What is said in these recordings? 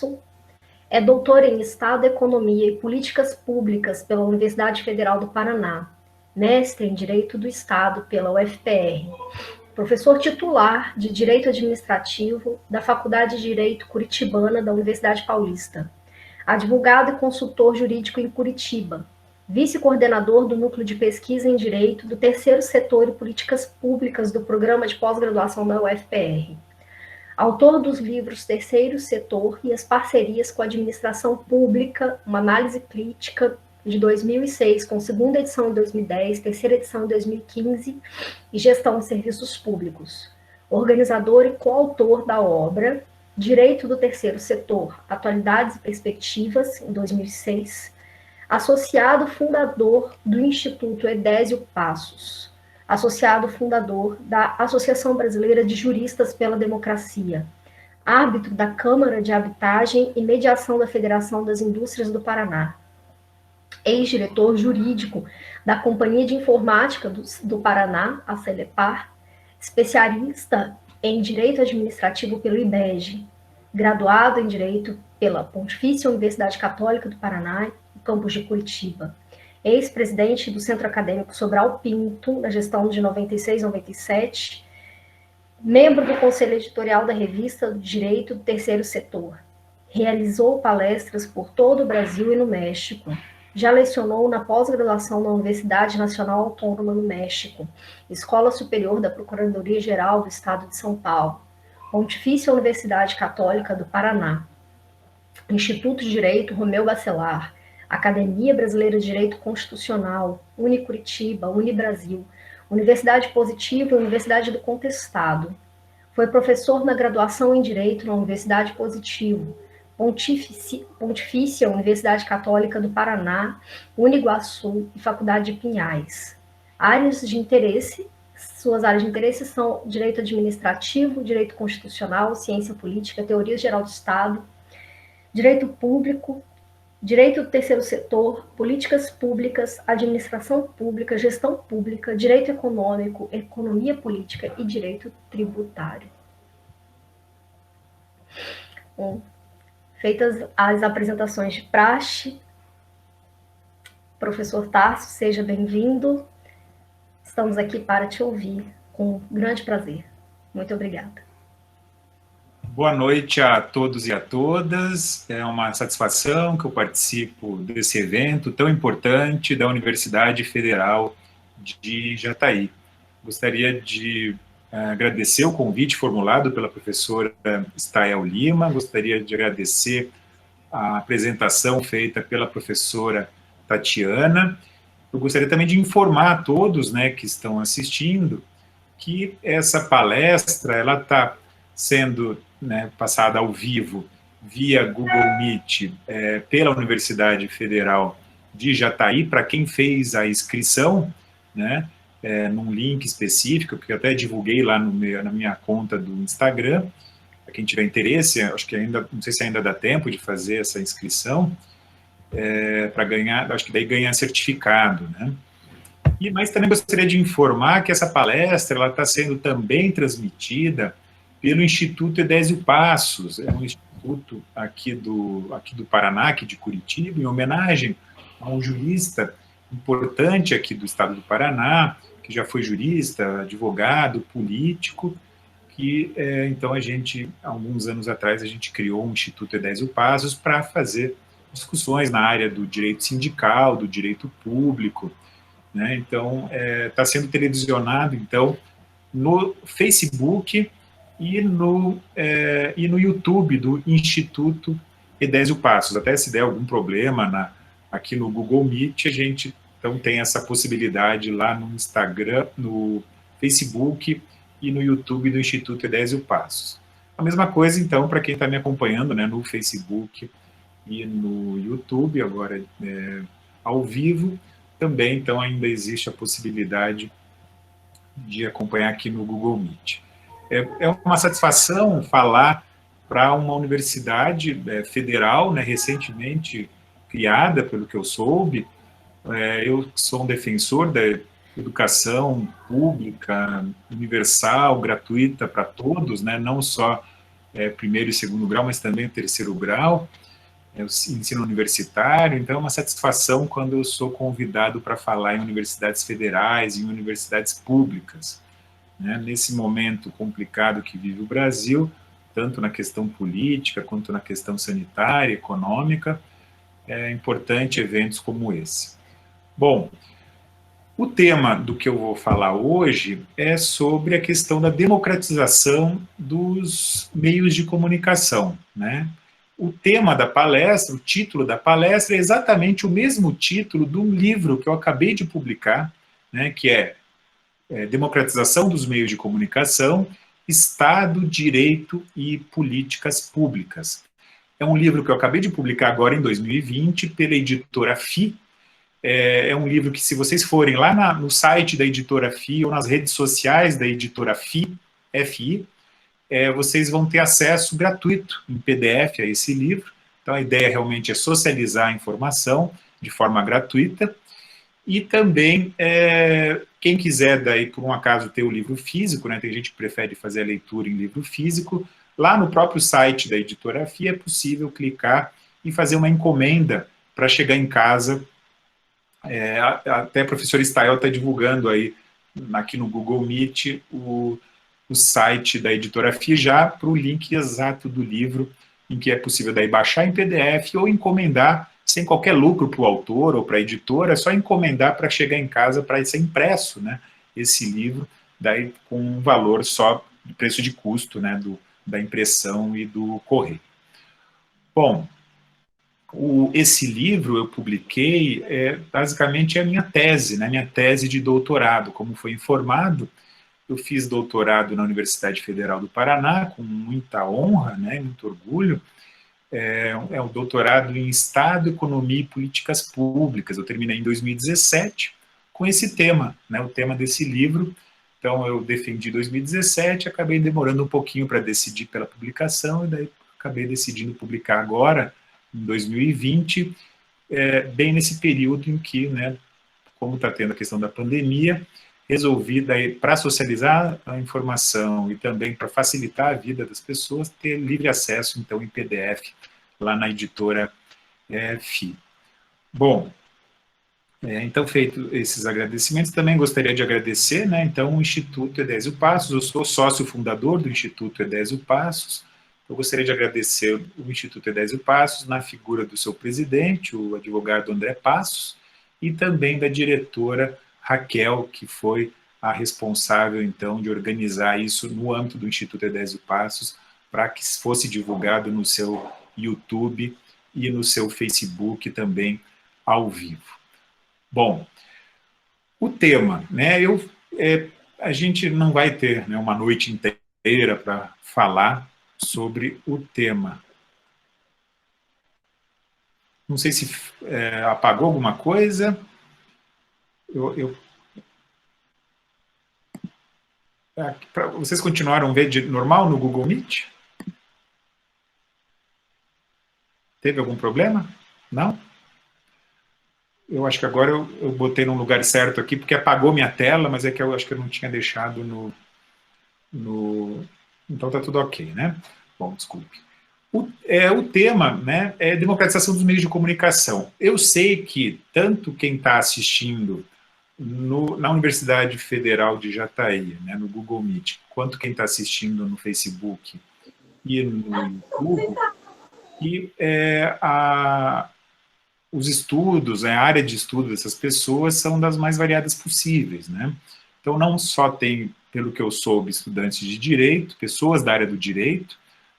Tarso, é doutor em Estado, Economia e Políticas Públicas pela Universidade Federal do Paraná, mestre em Direito do Estado pela UFPR, professor titular de Direito Administrativo da Faculdade de Direito Curitibana da Universidade Paulista, advogado e consultor jurídico em Curitiba, vice-coordenador do Núcleo de Pesquisa em Direito do Terceiro Setor e Políticas Públicas do Programa de Pós-Graduação da UFPR. Autor dos livros Terceiro Setor e as Parcerias com a Administração Pública, uma análise crítica, de 2006, com segunda edição em 2010, terceira edição em 2015, e Gestão de Serviços Públicos. Organizador e coautor da obra Direito do Terceiro Setor, Atualidades e Perspectivas, em 2006. Associado fundador do Instituto Edésio Passos. Associado fundador da Associação Brasileira de Juristas pela Democracia, árbitro da Câmara de Arbitragem e Mediação da Federação das Indústrias do Paraná, ex-diretor jurídico da Companhia de Informática do Paraná, a Celepar, especialista em Direito Administrativo pelo IBEG, graduado em Direito pela Pontifícia Universidade Católica do Paraná, no campus de Curitiba, ex-presidente do Centro Acadêmico Sobral Pinto, na gestão de 96 a 97, membro do Conselho Editorial da Revista do Direito do Terceiro Setor. Realizou palestras por todo o Brasil e no México. Já lecionou na pós-graduação na Universidade Nacional Autônoma do México, Escola Superior da Procuradoria-Geral do Estado de São Paulo, Pontifícia Universidade Católica do Paraná, Instituto de Direito Romeu Bacelar, Academia Brasileira de Direito Constitucional, Unicuritiba, Unibrasil, Universidade Positiva e Universidade do Contestado. Foi professor na graduação em Direito na Universidade Positivo, Pontifícia Universidade Católica do Paraná, Uniguaçu e Faculdade de Pinhais. Áreas de interesse, suas áreas de interesse são Direito Administrativo, Direito Constitucional, Ciência Política, Teoria Geral do Estado, Direito Público, Direito do Terceiro Setor, Políticas Públicas, Administração Pública, Gestão Pública, Direito Econômico, Economia Política e Direito Tributário. Bom, feitas as apresentações de praxe, professor Tarso, seja bem-vindo. Estamos aqui para te ouvir com grande prazer. Muito obrigada. Boa noite a todos e a todas. É uma satisfação que eu participo desse evento tão importante da Universidade Federal de Jataí. Gostaria de agradecer o convite formulado pela professora Stael Lima, gostaria de agradecer a apresentação feita pela professora Tatiana. Eu gostaria também de informar a todos, né, que estão assistindo que essa palestra ela está sendo passada ao vivo via Google Meet pela Universidade Federal de Jataí, para quem fez a inscrição, né, num link específico, que eu até divulguei lá na minha conta do Instagram, para quem tiver interesse, acho que ainda, não sei se ainda dá tempo de fazer essa inscrição, para ganhar, acho que daí ganha certificado, né. Mas também gostaria de informar que essa palestra ela está sendo também transmitida pelo Instituto Edésio Passos, é um instituto aqui do Paraná, aqui de Curitiba, em homenagem a um jurista importante aqui do estado do Paraná, que já foi jurista, advogado, político, que, então, há alguns anos atrás, a gente criou um Instituto Edésio Passos para fazer discussões na área do direito sindical, do direito público, né? Então, está sendo televisionado, então, no Facebook e no YouTube do Instituto Edésio Passos. Até se der algum problema aqui no Google Meet, a gente então tem essa possibilidade lá no Instagram, no Facebook e no YouTube do Instituto Edésio Passos. A mesma coisa, então, para quem está me acompanhando, né, no Facebook e no YouTube, agora ao vivo, também, então, ainda existe a possibilidade de acompanhar aqui no Google Meet. É uma satisfação falar para uma universidade federal, né, recentemente criada, pelo que eu soube. Eu sou um defensor da educação pública, universal, gratuita para todos, né, não só primeiro e segundo grau, mas também o terceiro grau, o ensino universitário. Então, é uma satisfação quando eu sou convidado para falar em universidades federais, em universidades públicas, né? Nesse momento complicado que vive o Brasil, tanto na questão política quanto na questão sanitária, econômica, é importante eventos como esse. Bom, o tema do que eu vou falar hoje é sobre a questão da democratização dos meios de comunicação, né? O tema da palestra, o título da palestra é exatamente o mesmo título do livro que eu acabei de publicar, né, que é Democratização dos Meios de Comunicação, Estado, Direito e Políticas Públicas. É um livro que eu acabei de publicar agora em 2020 pela editora FI. É um livro que, se vocês forem lá no site da editora FI ou nas redes sociais da editora FI, vocês vão ter acesso gratuito em PDF a esse livro. Então, a ideia realmente é socializar a informação de forma gratuita. E também, quem quiser, daí, por um acaso, ter o livro físico, né, tem gente que prefere fazer a leitura em livro físico, lá no próprio site da editora FI é possível clicar e fazer uma encomenda para chegar em casa. Até a professora Stael está divulgando aí, aqui no Google Meet, o site da editora FI já para o link exato do livro, em que é possível daí baixar em PDF ou encomendar sem qualquer lucro para o autor ou para a editora, é só encomendar para chegar em casa para ser impresso, né, esse livro, daí com um valor só do preço de custo, né, da impressão e do correio. Bom, esse livro eu publiquei, basicamente é a minha tese, né, minha tese de doutorado. Como foi informado, eu fiz doutorado na Universidade Federal do Paraná, com muita honra, né, muito orgulho. É um doutorado em Estado, Economia e Políticas Públicas. Eu terminei em 2017 com esse tema, né, o tema desse livro. Então, eu defendi em 2017, acabei demorando um pouquinho para decidir pela publicação, e daí acabei decidindo publicar agora, em 2020, bem nesse período em que, né, como está tendo a questão da pandemia, resolvi, para socializar a informação e também para facilitar a vida das pessoas, ter livre acesso, então, em PDF, lá na editora FI. Bom, então, feito esses agradecimentos, também gostaria de agradecer, né, então, o Instituto Edésio Passos. Eu sou sócio fundador do Instituto Edésio Passos. Eu gostaria de agradecer o Instituto Edésio Passos na figura do seu presidente, o advogado André Passos, e também da diretora Raquel, que foi a responsável, então, de organizar isso no âmbito do Instituto Edésio Passos, para que fosse divulgado no seu YouTube e no seu Facebook também ao vivo. Bom, o tema, né? A gente não vai ter, né, uma noite inteira para falar sobre o tema. Não sei se apagou alguma coisa. Vocês continuaram a ver de normal no Google Meet? Teve algum problema? Não? Eu acho que agora eu botei no lugar certo aqui, porque apagou minha tela, mas é que eu acho que eu não tinha deixado no... Então está tudo ok, né? Bom, desculpe. O tema, né, é democratização dos meios de comunicação. Eu sei que tanto quem está assistindo na Universidade Federal de Jataí, né, no Google Meet, quanto quem está assistindo no Facebook e no YouTube, e os estudos, a área de estudo dessas pessoas são das mais variadas possíveis, né? Então, não só tem, pelo que eu soube, estudantes de direito, pessoas da área do direito,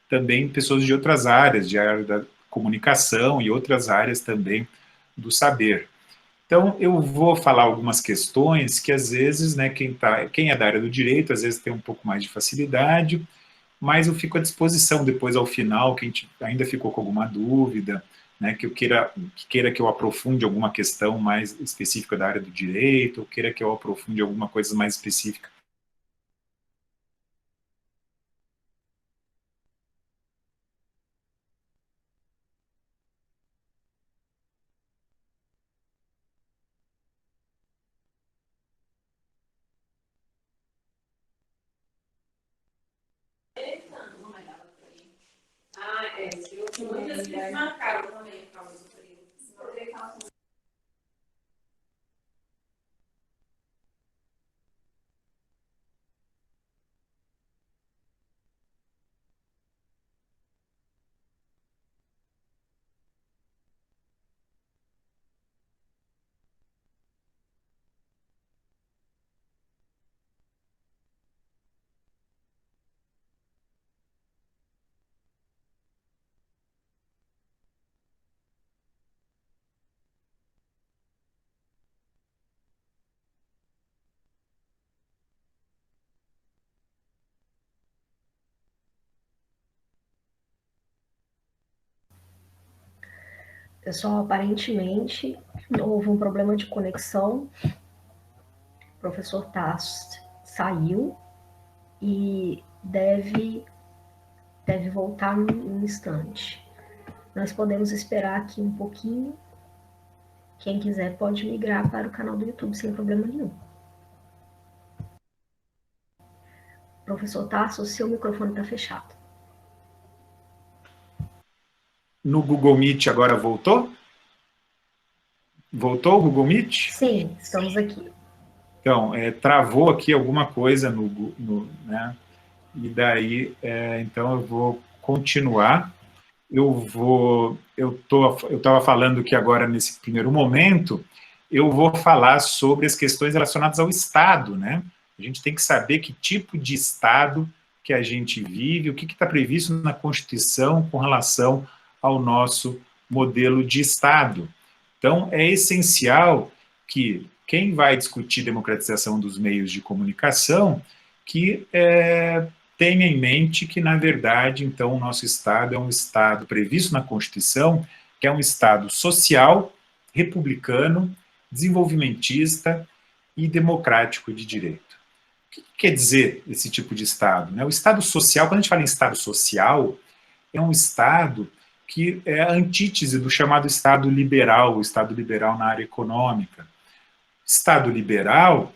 também pessoas de outras áreas, de área da comunicação e outras áreas também do saber. Então, eu vou falar algumas questões que, às vezes, né, quem é da área do direito, às vezes tem um pouco mais de facilidade, mas eu fico à disposição depois, ao final, quem ainda ficou com alguma dúvida, né, que queira que eu aprofunde alguma questão mais específica da área do direito, ou queira que eu aprofunde alguma coisa mais específica. Muitas que marcaram também por causa do frio. Pessoal, aparentemente houve um problema de conexão. O professor Tasso saiu e deve voltar num instante. Nós podemos esperar aqui um pouquinho. Quem quiser pode migrar para o canal do YouTube sem problema nenhum. Professor Tasso, seu microfone está fechado. No Google Meet agora voltou? Voltou o Google Meet? Sim, estamos aqui. Então, travou aqui alguma coisa né? E daí, então eu vou continuar. Eu estava falando que agora, nesse primeiro momento, eu vou falar sobre as questões relacionadas ao Estado, né? A gente tem que saber que tipo de Estado que a gente vive, o que está previsto na Constituição com relação ao nosso modelo de Estado. Então, é essencial que quem vai discutir democratização dos meios de comunicação, que tenha em mente que, na verdade, então, o nosso Estado é um Estado previsto na Constituição, que é um Estado social, republicano, desenvolvimentista e democrático de direito. O que quer dizer esse tipo de Estado? O Estado social, quando a gente fala em Estado social, é um Estado que é a antítese do chamado Estado liberal, o Estado liberal na área econômica. Estado liberal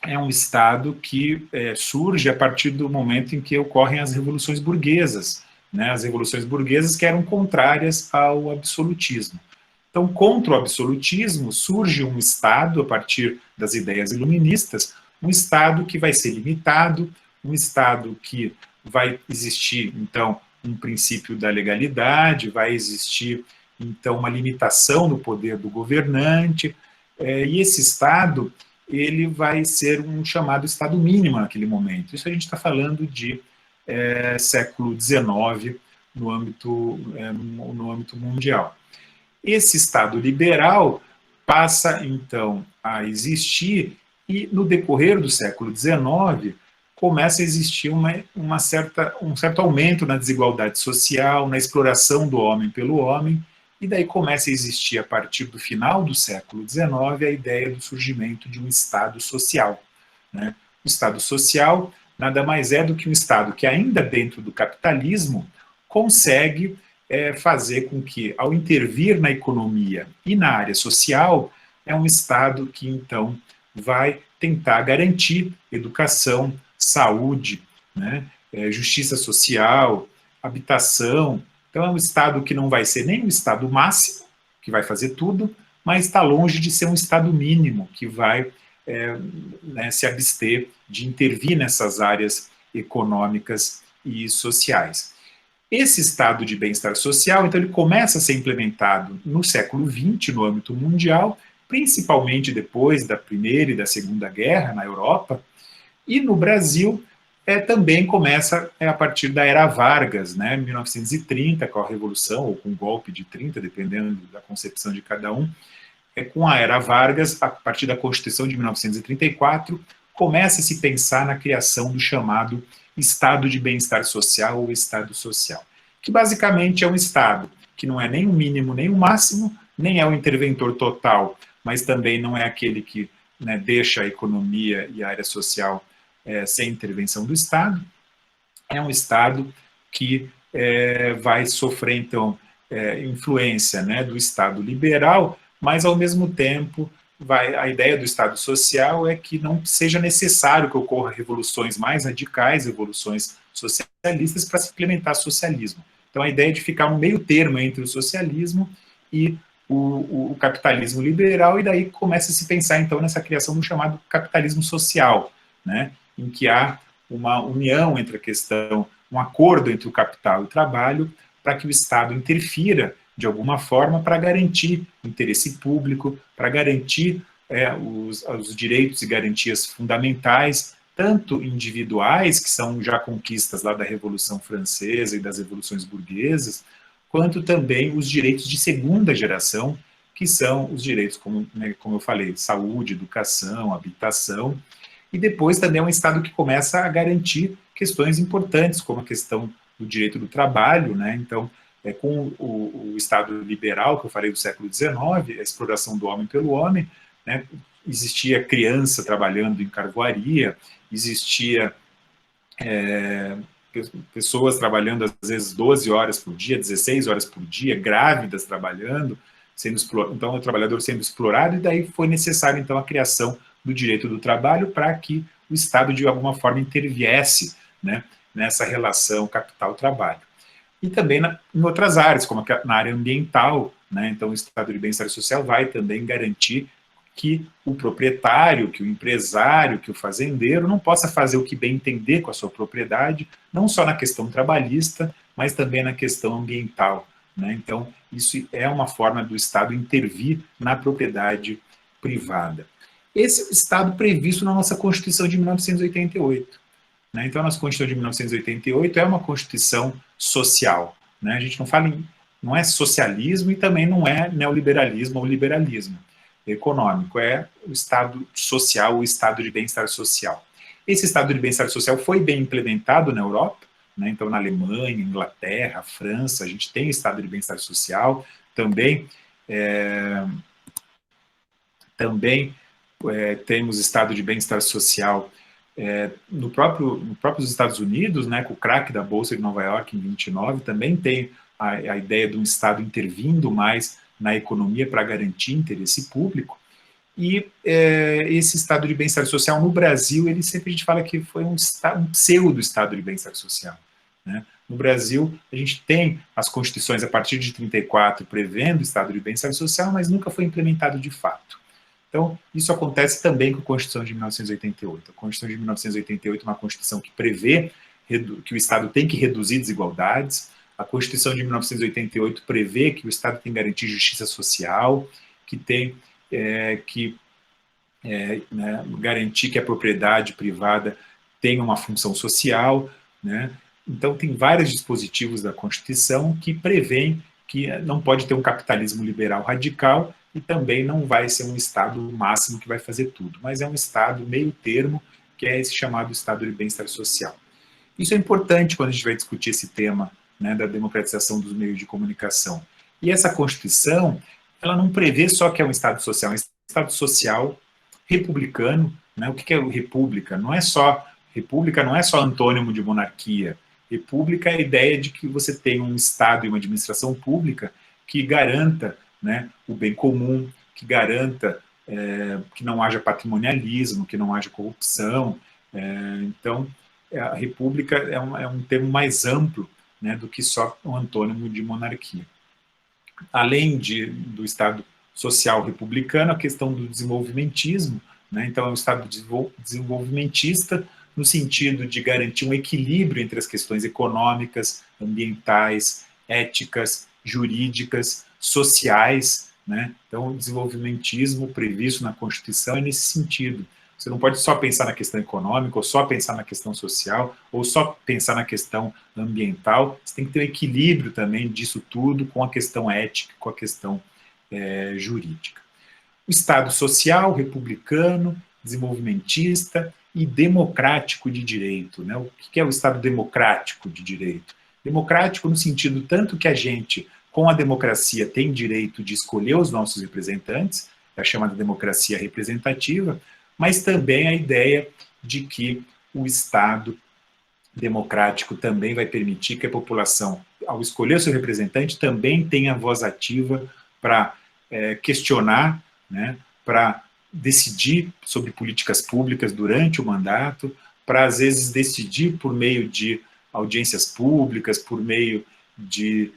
é um Estado que surge a partir do momento em que ocorrem as revoluções burguesas, né? As revoluções burguesas que eram contrárias ao absolutismo. Então, contra o absolutismo, surge um Estado, a partir das ideias iluministas, um Estado que vai ser limitado, um Estado que vai existir, então, um princípio da legalidade, vai existir, então, uma limitação do poder do governante, e esse Estado, ele vai ser um chamado Estado mínimo naquele momento. Isso a gente está falando de século XIX, no âmbito mundial. Esse Estado liberal passa, então, a existir e, no decorrer do século XIX, começa a existir um certo aumento na desigualdade social, na exploração do homem pelo homem, e daí começa a existir, a partir do final do século XIX, a ideia do surgimento de um Estado social, né? O Estado social nada mais é do que um Estado que, ainda dentro do capitalismo, consegue fazer com que, ao intervir na economia e na área social, é um Estado que, então, vai tentar garantir educação, saúde, né, justiça social, habitação. Então, é um Estado que não vai ser nem um Estado máximo, que vai fazer tudo, mas está longe de ser um Estado mínimo, que vai se abster de intervir nessas áreas econômicas e sociais. Esse estado de bem-estar social, então, ele começa a ser implementado no século XX, no âmbito mundial, principalmente depois da Primeira e da Segunda Guerra, na Europa, e no Brasil também começa a partir da Era Vargas, né, 1930, com a Revolução, ou com o golpe de 30, dependendo da concepção de cada um. Com a Era Vargas, a partir da Constituição de 1934, começa a se pensar na criação do chamado Estado de Bem-Estar Social ou Estado Social, que basicamente é um Estado que não é nem o mínimo nem o máximo, nem é o interventor total, mas também não é aquele que, né, deixa a economia e a área social sem intervenção do Estado. É um Estado que vai sofrer, então, influência, né, do Estado liberal, mas, ao mesmo tempo, a ideia do Estado social é que não seja necessário que ocorra revoluções mais radicais, revoluções socialistas, para se implementar socialismo. Então, a ideia de ficar no meio termo entre o socialismo e o capitalismo liberal, e daí começa a se pensar, então, nessa criação do chamado capitalismo social, né, em que há uma união entre a questão, um acordo entre o capital e o trabalho, para que o Estado interfira, de alguma forma, para garantir o interesse público, para garantir os direitos e garantias fundamentais, tanto individuais, que são já conquistas lá da Revolução Francesa e das revoluções burguesas, quanto também os direitos de segunda geração, que são os direitos, como eu falei, saúde, educação, habitação, e depois também é um Estado que começa a garantir questões importantes, como a questão do direito do trabalho, né? Então, com o Estado liberal, que eu falei do século XIX, a exploração do homem pelo homem, né? Existia criança trabalhando em carvoaria, existia pessoas trabalhando às vezes 12 horas por dia, 16 horas por dia, grávidas trabalhando, então o trabalhador sendo explorado, e daí foi necessário então a criação do direito do trabalho para que o Estado de alguma forma interviesse, né, nessa relação capital-trabalho. E também em outras áreas, como na área ambiental, né, então o Estado de Bem-Estar Social vai também garantir que o proprietário, que o empresário, que o fazendeiro não possa fazer o que bem entender com a sua propriedade, não só na questão trabalhista, mas também na questão ambiental, né? Então, isso é uma forma do Estado intervir na propriedade privada. Esse é o Estado previsto na nossa Constituição de 1988. Né? Então, a nossa Constituição de 1988 é uma Constituição social. Né? A gente não é socialismo e também não é neoliberalismo ou liberalismo econômico, é o Estado social, o Estado de bem-estar social. Esse Estado de bem-estar social foi bem implementado na Europa, né? Então na Alemanha, Inglaterra, França, a gente tem Estado de bem-estar social, também temos Estado de bem-estar social nos próprios Estados Unidos, né, com o crack da Bolsa de Nova York em 29, também tem a ideia de um Estado intervindo mais na economia para garantir interesse público, e esse Estado de bem-estar social no Brasil, a gente fala que foi um pseudo-Estado de bem-estar social. Né? No Brasil, a gente tem as constituições a partir de 34 prevendo o Estado de bem-estar social, mas nunca foi implementado de fato. Então, isso acontece também com a Constituição de 1988. A Constituição de 1988 é uma Constituição que prevê que o Estado tem que reduzir desigualdades. A Constituição de 1988 prevê que o Estado tem que garantir justiça social, que tem né, garantir que a propriedade privada tenha uma função social. Né? Então, tem vários dispositivos da Constituição que prevêem que não pode ter um capitalismo liberal radical e também não vai ser um Estado máximo que vai fazer tudo, mas é um Estado meio termo, que é esse chamado Estado de bem-estar social. Isso é importante quando a gente vai discutir esse tema, né, da democratização dos meios de comunicação. E essa Constituição, ela não prevê só que é um Estado social, é um Estado social republicano. Né? O que é república? República não é só antônimo de monarquia. República é a ideia de que você tem um Estado e uma administração pública que garanta, né, o bem comum, que garanta que não haja patrimonialismo, que não haja corrupção. Então, a república é um termo mais amplo, né, do que só um antônimo de monarquia. Além do Estado social republicano, a questão do desenvolvimentismo, né, então é um Estado desenvolvimentista no sentido de garantir um equilíbrio entre as questões econômicas, ambientais, éticas, jurídicas, sociais. Né? Então, o desenvolvimentismo previsto na Constituição é nesse sentido. Você não pode só pensar na questão econômica, ou só pensar na questão social, ou só pensar na questão ambiental. Você tem que ter um equilíbrio também disso tudo com a questão ética, com a questão jurídica. O Estado social, republicano, desenvolvimentista e democrático de direito. Né? O que é o Estado democrático de direito? Democrático no sentido tanto que a gente, com a democracia, tem direito de escolher os nossos representantes, é a chamada democracia representativa, mas também a ideia de que o Estado democrático também vai permitir que a população, ao escolher seu representante, também tenha voz ativa para questionar, né, para decidir sobre políticas públicas durante o mandato, para, às vezes, decidir por meio de audiências públicas, por meio de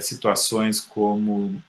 situações como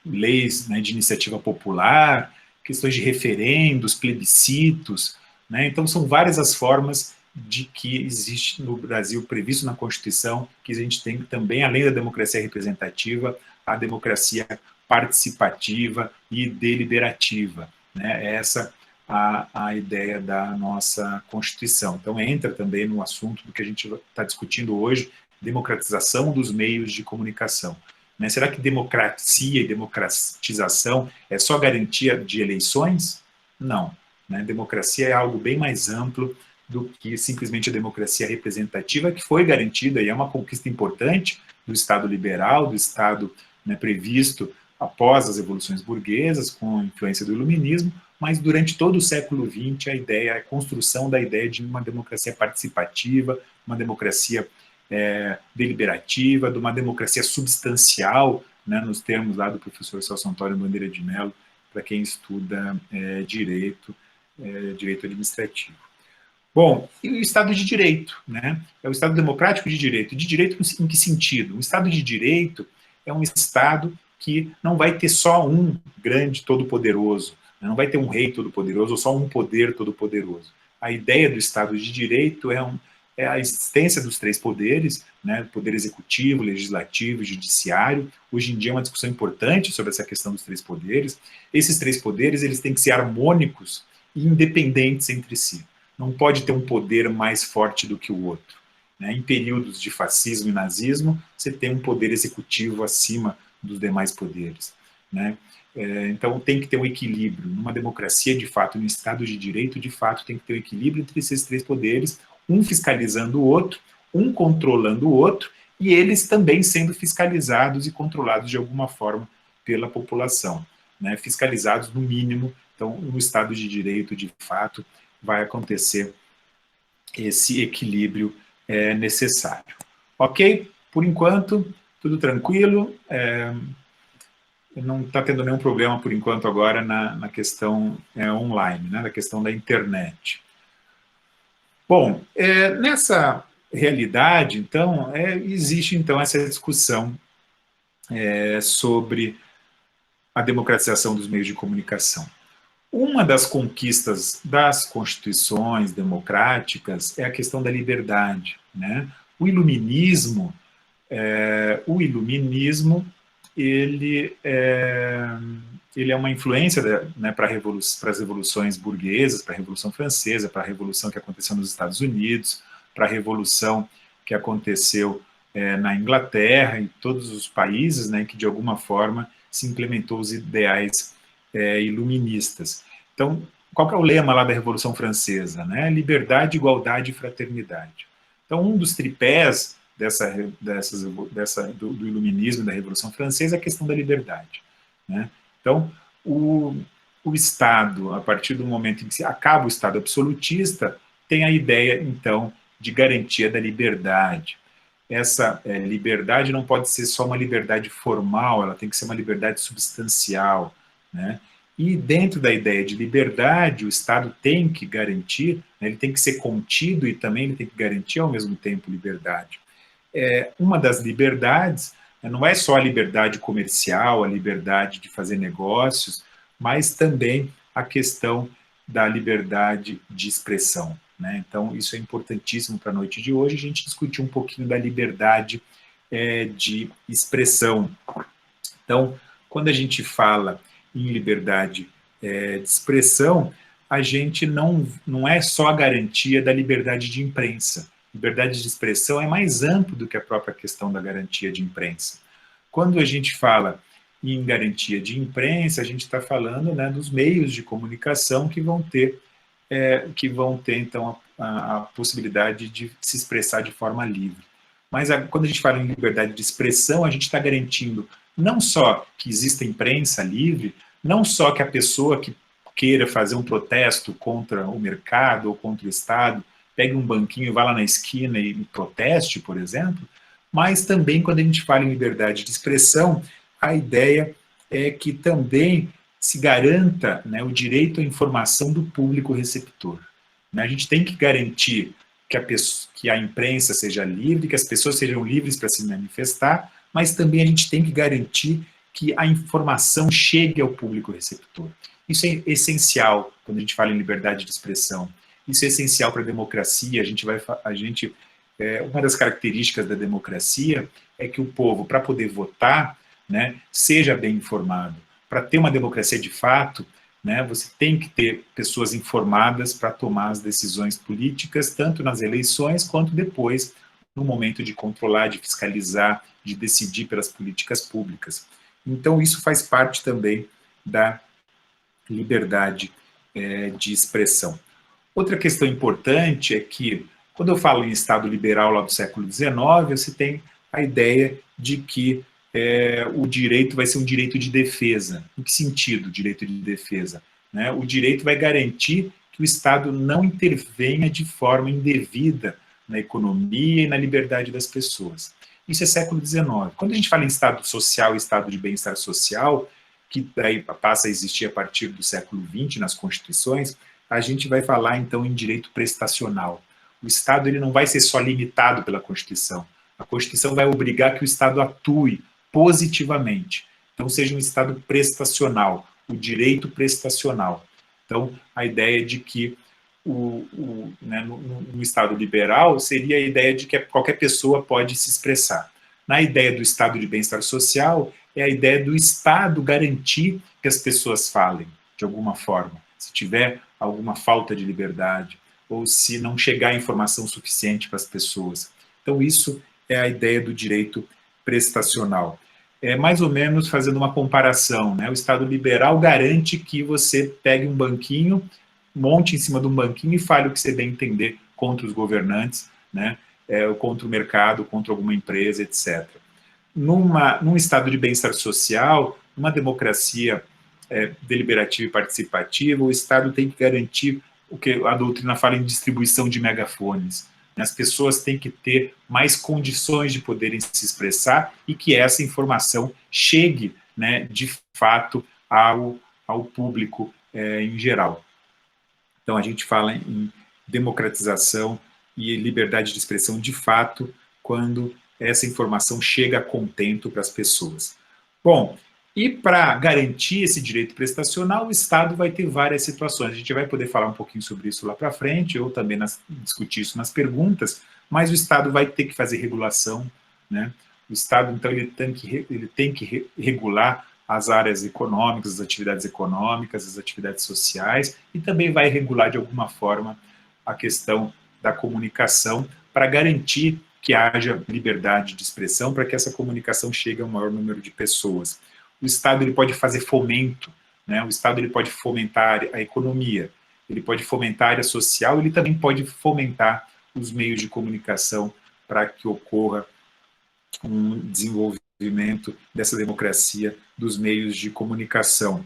leis, né, de iniciativa popular, questões de referendos, plebiscitos, né? Então são várias as formas de que existe no Brasil, previsto na Constituição, que a gente tem também, além da democracia representativa, a democracia participativa e deliberativa, né? Essa a ideia da nossa Constituição. Então entra também no assunto do que a gente está discutindo hoje, democratização dos meios de comunicação. Né? Será que democracia e democratização é só garantia de eleições? Não. Né? Democracia é algo bem mais amplo do que simplesmente a democracia representativa, que foi garantida e é uma conquista importante do Estado liberal, do Estado, né, previsto após as revoluções burguesas, com a influência do iluminismo, mas durante todo o século XX a construção da ideia de uma democracia participativa, uma democracia deliberativa, de uma democracia substancial, né, nos termos lá do professor Celso Antônio Bandeira de Mello, para quem estuda direito administrativo. Bom, e o Estado de Direito, né? É o Estado democrático de direito. De direito em que sentido? O Estado de Direito é um Estado que não vai ter só um grande todo-poderoso, né? Não vai ter um rei todo-poderoso ou só um poder todo-poderoso. A ideia do Estado de Direito é a existência dos três poderes, né? Poder executivo, legislativo e judiciário. Hoje em dia é uma discussão importante sobre essa questão dos três poderes. Esses três poderes eles têm que ser harmônicos e independentes entre si. Não pode ter um poder mais forte do que o outro. Né? Em períodos de fascismo e nazismo, você tem um poder executivo acima dos demais poderes. Né? Então tem que ter um equilíbrio. Numa democracia, de fato, num Estado de Direito, de fato, tem que ter um equilíbrio entre esses três poderes, um fiscalizando o outro, um controlando o outro, e eles também sendo fiscalizados e controlados de alguma forma pela população. Né? Fiscalizados no mínimo. Então, no Estado de Direito, de fato, vai acontecer esse equilíbrio necessário. Ok? Por enquanto, tudo tranquilo. Não está tendo nenhum problema, por enquanto, agora na questão online, né, na questão da internet. Bom, nessa realidade, então, existe então essa discussão sobre a democratização dos meios de comunicação. Uma das conquistas das constituições democráticas é a questão da liberdade. Né? O iluminismo, ele é uma influência, né, para as revoluções burguesas, para a Revolução Francesa, para a revolução que aconteceu nos Estados Unidos, para a revolução que aconteceu na Inglaterra e todos os países, né, que de alguma forma se implementou os ideais iluministas. Então, qual que é o lema lá da Revolução Francesa? Né? Liberdade, igualdade e fraternidade. Então, um dos tripés do iluminismo e da Revolução Francesa é a questão da liberdade. Né? Então, o Estado, a partir do momento em que se acaba o Estado absolutista, tem a ideia, então, de garantia da liberdade. Essa liberdade não pode ser só uma liberdade formal, ela tem que ser uma liberdade substancial, né? E dentro da ideia de liberdade, o Estado tem que garantir, né, ele tem que ser contido e também ele tem que garantir ao mesmo tempo liberdade. Uma das liberdades não é só a liberdade comercial, a liberdade de fazer negócios, mas também a questão da liberdade de expressão. Né? Então, isso é importantíssimo para a noite de hoje, a gente discutir um pouquinho da liberdade de expressão. Então, quando a gente fala em liberdade de expressão, a gente não é só a garantia da liberdade de imprensa. Liberdade de expressão é mais amplo do que a própria questão da garantia de imprensa. Quando a gente fala em garantia de imprensa, a gente está falando, né, dos meios de comunicação que vão ter então, a possibilidade de se expressar de forma livre. Mas quando a gente fala em liberdade de expressão, a gente está garantindo não só que exista imprensa livre, não só que a pessoa que queira fazer um protesto contra o mercado ou contra o Estado, pegue um banquinho e vá lá na esquina e proteste, por exemplo, mas também quando a gente fala em liberdade de expressão, a ideia é que também se garanta, né, o direito à informação do público receptor. A gente tem que garantir que a imprensa seja livre, que as pessoas sejam livres para se manifestar, mas também a gente tem que garantir que a informação chegue ao público receptor. Isso é essencial quando a gente fala em liberdade de expressão. Isso é essencial para a democracia. Uma das características da democracia é que o povo, para poder votar, né, seja bem informado. Para ter uma democracia de fato, né, você tem que ter pessoas informadas para tomar as decisões políticas, tanto nas eleições quanto depois, no momento de controlar, de fiscalizar, de decidir pelas políticas públicas. Então, isso faz parte também da liberdade de expressão. Outra questão importante é que, quando eu falo em Estado liberal lá do século XIX, você tem a ideia de que o direito vai ser um direito de defesa. Em que sentido, direito de defesa? Né? O direito vai garantir que o Estado não intervenha de forma indevida na economia e na liberdade das pessoas. Isso é século XIX. Quando a gente fala em Estado social e Estado de bem-estar social, que daí passa a existir a partir do século XX nas constituições, a gente vai falar então em direito prestacional. O Estado ele não vai ser só limitado pela Constituição. A Constituição vai obrigar que o Estado atue positivamente. Então, seja um Estado prestacional, o direito prestacional. Então, a ideia de que no Estado liberal seria a ideia de que qualquer pessoa pode se expressar. Na ideia do Estado de bem-estar social, é a ideia do Estado garantir que as pessoas falem, de alguma forma. Se tiver alguma falta de liberdade, ou se não chegar informação suficiente para as pessoas. Então, isso é a ideia do direito prestacional. É mais ou menos fazendo uma comparação, né? O Estado liberal garante que você pegue um banquinho, monte em cima de um banquinho e fale o que você bem entender contra os governantes, né? Contra o mercado, contra alguma empresa, etc. Num estado de bem-estar social, numa democracia deliberativa e participativa, o Estado tem que garantir o que a doutrina fala em distribuição de megafones. As pessoas têm que ter mais condições de poderem se expressar e que essa informação chegue, né, de fato ao público em geral. Então, a gente fala em democratização e liberdade de expressão de fato quando essa informação chega a contento para as pessoas. Bom, e para garantir esse direito prestacional, o Estado vai ter várias situações. A gente vai poder falar um pouquinho sobre isso lá para frente, ou também discutir isso nas perguntas, mas o Estado vai ter que fazer regulação, né? O Estado, então, ele tem que regular as áreas econômicas, as atividades sociais, e também vai regular, de alguma forma, a questão da comunicação, para garantir que haja liberdade de expressão, para que essa comunicação chegue ao maior número de pessoas. O Estado ele pode fazer fomento, né? O Estado ele pode fomentar a economia, ele pode fomentar a área social, ele também pode fomentar os meios de comunicação para que ocorra um desenvolvimento dessa democracia dos meios de comunicação.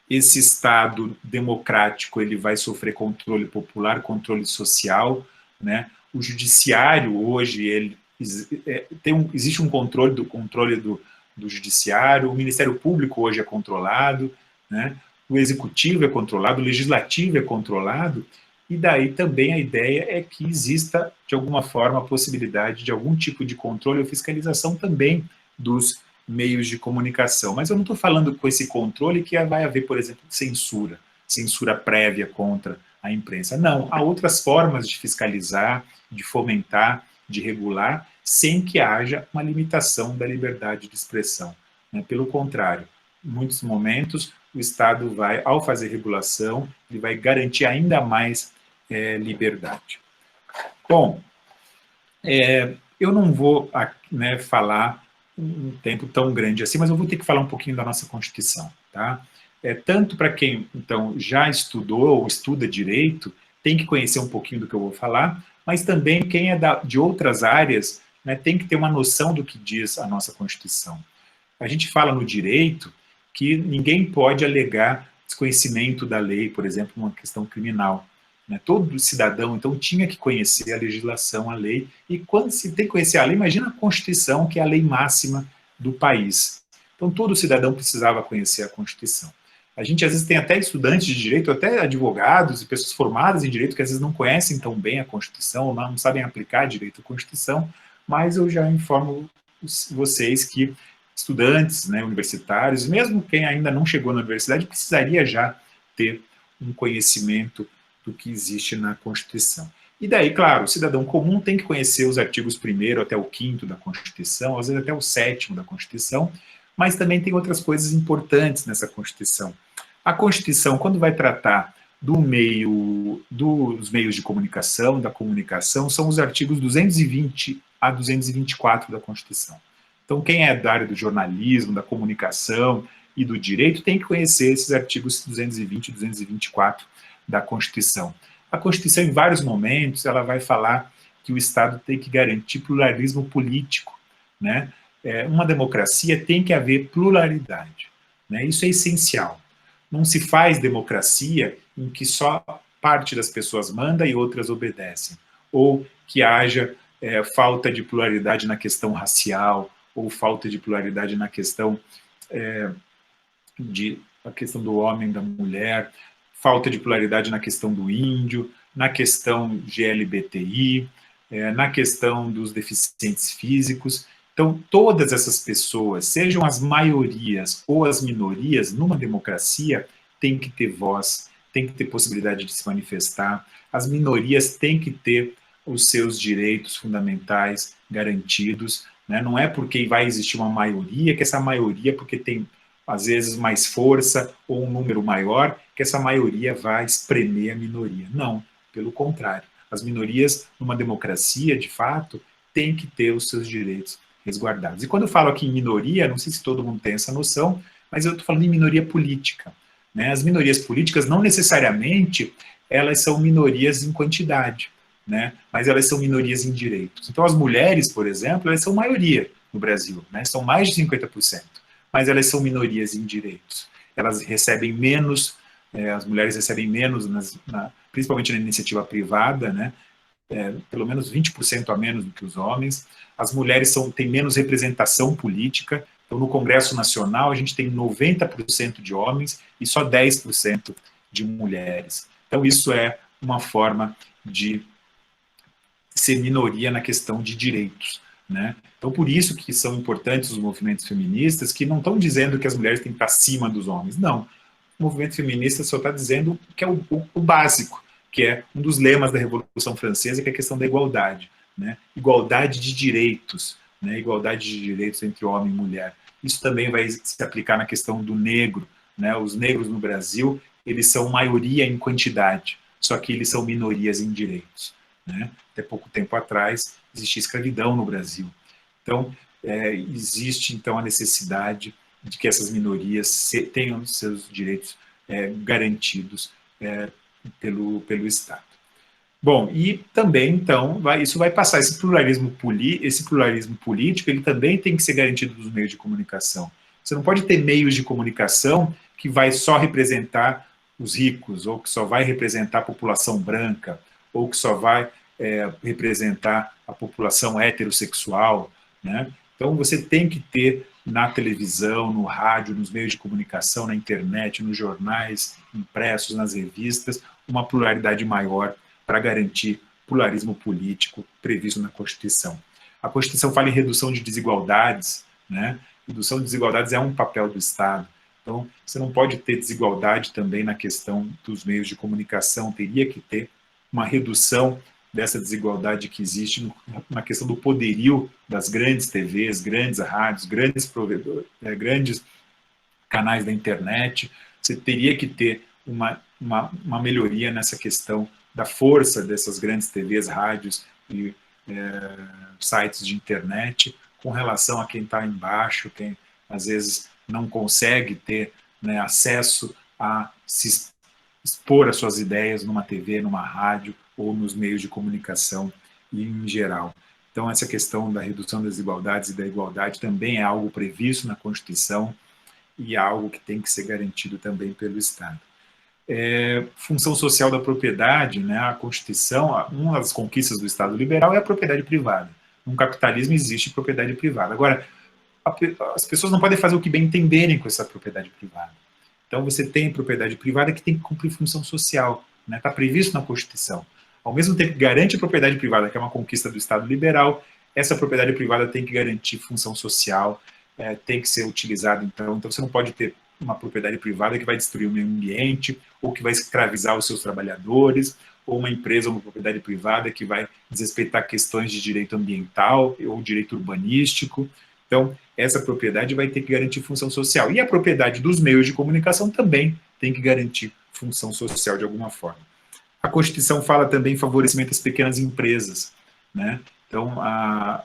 Esse Estado democrático ele vai sofrer controle popular, controle social, né? O judiciário hoje existe um controle do judiciário, o Ministério Público hoje é controlado, né? O Executivo é controlado, o Legislativo é controlado, e daí também a ideia é que exista, de alguma forma, a possibilidade de algum tipo de controle ou fiscalização também dos meios de comunicação. Mas eu não estou falando com esse controle que vai haver, por exemplo, censura prévia contra a imprensa. Não, há outras formas de fiscalizar, de fomentar, de regular, sem que haja uma limitação da liberdade de expressão. Pelo contrário, em muitos momentos, o Estado vai, ao fazer regulação, ele vai garantir ainda mais liberdade. Bom, eu não vou falar um tempo tão grande assim, mas eu vou ter que falar um pouquinho da nossa Constituição, tá? Tanto para quem, então, já estudou ou estuda direito, tem que conhecer um pouquinho do que eu vou falar, mas também quem é de outras áreas, né, tem que ter uma noção do que diz a nossa Constituição. A gente fala no direito que ninguém pode alegar desconhecimento da lei, por exemplo, uma questão criminal. Né? Todo cidadão, então, tinha que conhecer a legislação, a lei, e quando se tem que conhecer a lei, imagina a Constituição, que é a lei máxima do país. Então, todo cidadão precisava conhecer a Constituição. A gente, às vezes, tem até estudantes de direito, até advogados e pessoas formadas em direito que, às vezes, não conhecem tão bem a Constituição, não sabem aplicar direito à Constituição, mas eu já informo vocês que estudantes, né, universitários, mesmo quem ainda não chegou na universidade, precisaria já ter um conhecimento do que existe na Constituição. E daí, claro, o cidadão comum tem que conhecer os artigos 1º até o 5º da Constituição, às vezes até o 7º da Constituição, mas também tem outras coisas importantes nessa Constituição. A Constituição, quando vai tratar dos meios de comunicação, da comunicação, são os artigos 220 a 224 da Constituição. Então, quem é da área do jornalismo, da comunicação e do direito tem que conhecer esses artigos 220 e 224 da Constituição. A Constituição, em vários momentos, ela vai falar que o Estado tem que garantir pluralismo político, né? Uma democracia tem que haver pluralidade, né? Isso é essencial. Não se faz democracia em que só parte das pessoas manda e outras obedecem, ou que haja falta de pluralidade na questão racial, ou falta de pluralidade na questão a questão do homem, da mulher, falta de pluralidade na questão do índio, na questão GLBTI, na questão dos deficientes físicos. Então, todas essas pessoas, sejam as maiorias ou as minorias, numa democracia, têm que ter voz, têm que ter possibilidade de se manifestar, as minorias têm que ter os seus direitos fundamentais garantidos, né? Não é porque vai existir uma maioria, que essa maioria, porque tem, às vezes, mais força ou um número maior, que essa maioria vai espremer a minoria. Não, pelo contrário. As minorias, numa democracia, de fato, têm que ter os seus direitos resguardados. E quando eu falo aqui em minoria, não sei se todo mundo tem essa noção, mas eu estou falando em minoria política, né? As minorias políticas, não necessariamente, elas são minorias em quantidade, né? Mas elas são minorias em direitos. Então, as mulheres, por exemplo, elas são maioria no Brasil, né? São mais de 50%, mas elas são minorias em direitos. Elas recebem menos, as mulheres recebem menos, principalmente na iniciativa privada, né? Pelo menos 20% a menos do que os homens. As mulheres têm menos representação política. Então, no Congresso Nacional, a gente tem 90% de homens e só 10% de mulheres. Então, isso é uma forma de ser minoria na questão de direitos, né? Então, por isso que são importantes os movimentos feministas, que não estão dizendo que as mulheres têm que estar acima dos homens. Não. O movimento feminista só está dizendo que é o básico, que é um dos lemas da Revolução Francesa, que é a questão da igualdade, né? Igualdade de direitos, né? Igualdade de direitos entre homem e mulher. Isso também vai se aplicar na questão do negro, né? Os negros no Brasil, eles são maioria em quantidade, só que eles são minorias em direitos, né? Até pouco tempo atrás, existia escravidão no Brasil. Então, existe então a necessidade de que essas minorias tenham seus direitos garantidos pelo Estado. Bom, e também, então, isso vai passar, esse pluralismo político, ele também tem que ser garantido dos meios de comunicação. Você não pode ter meios de comunicação que vai só representar os ricos, ou que só vai representar a população branca, ou que só vai representar a população heterossexual, né? Então, você tem que ter na televisão, no rádio, nos meios de comunicação, na internet, nos jornais impressos, nas revistas, uma pluralidade maior para garantir pluralismo político previsto na Constituição. A Constituição fala em redução de desigualdades, né? Redução de desigualdades é um papel do Estado. Então, você não pode ter desigualdade também na questão dos meios de comunicação, teria que ter uma redução dessa desigualdade que existe na questão do poderio das grandes TVs, grandes rádios, grandes provedores, grandes canais da internet. Você teria que ter uma melhoria nessa questão da força dessas grandes TVs, rádios e sites de internet com relação a quem está embaixo, quem às vezes não consegue ter, né, acesso a se expor as suas ideias numa TV, numa rádio ou nos meios de comunicação em geral. Então, essa questão da redução das desigualdades e da igualdade também é algo previsto na Constituição e é algo que tem que ser garantido também pelo Estado. Função social da propriedade, né, a Constituição, uma das conquistas do Estado liberal é a propriedade privada. No capitalismo existe propriedade privada. Agora, as pessoas não podem fazer o que bem entenderem com essa propriedade privada. Então, você tem propriedade privada que tem que cumprir função social, né? Está previsto na Constituição. Ao mesmo tempo que garante a propriedade privada, que é uma conquista do Estado liberal, essa propriedade privada tem que garantir função social, tem que ser utilizada, então você não pode ter uma propriedade privada que vai destruir o meio ambiente, ou que vai escravizar os seus trabalhadores, ou uma empresa ou uma propriedade privada que vai desrespeitar questões de direito ambiental ou direito urbanístico. Então, essa propriedade vai ter que garantir função social. E a propriedade dos meios de comunicação também tem que garantir função social de alguma forma. A Constituição fala também em favorecimento às pequenas empresas, né? Então,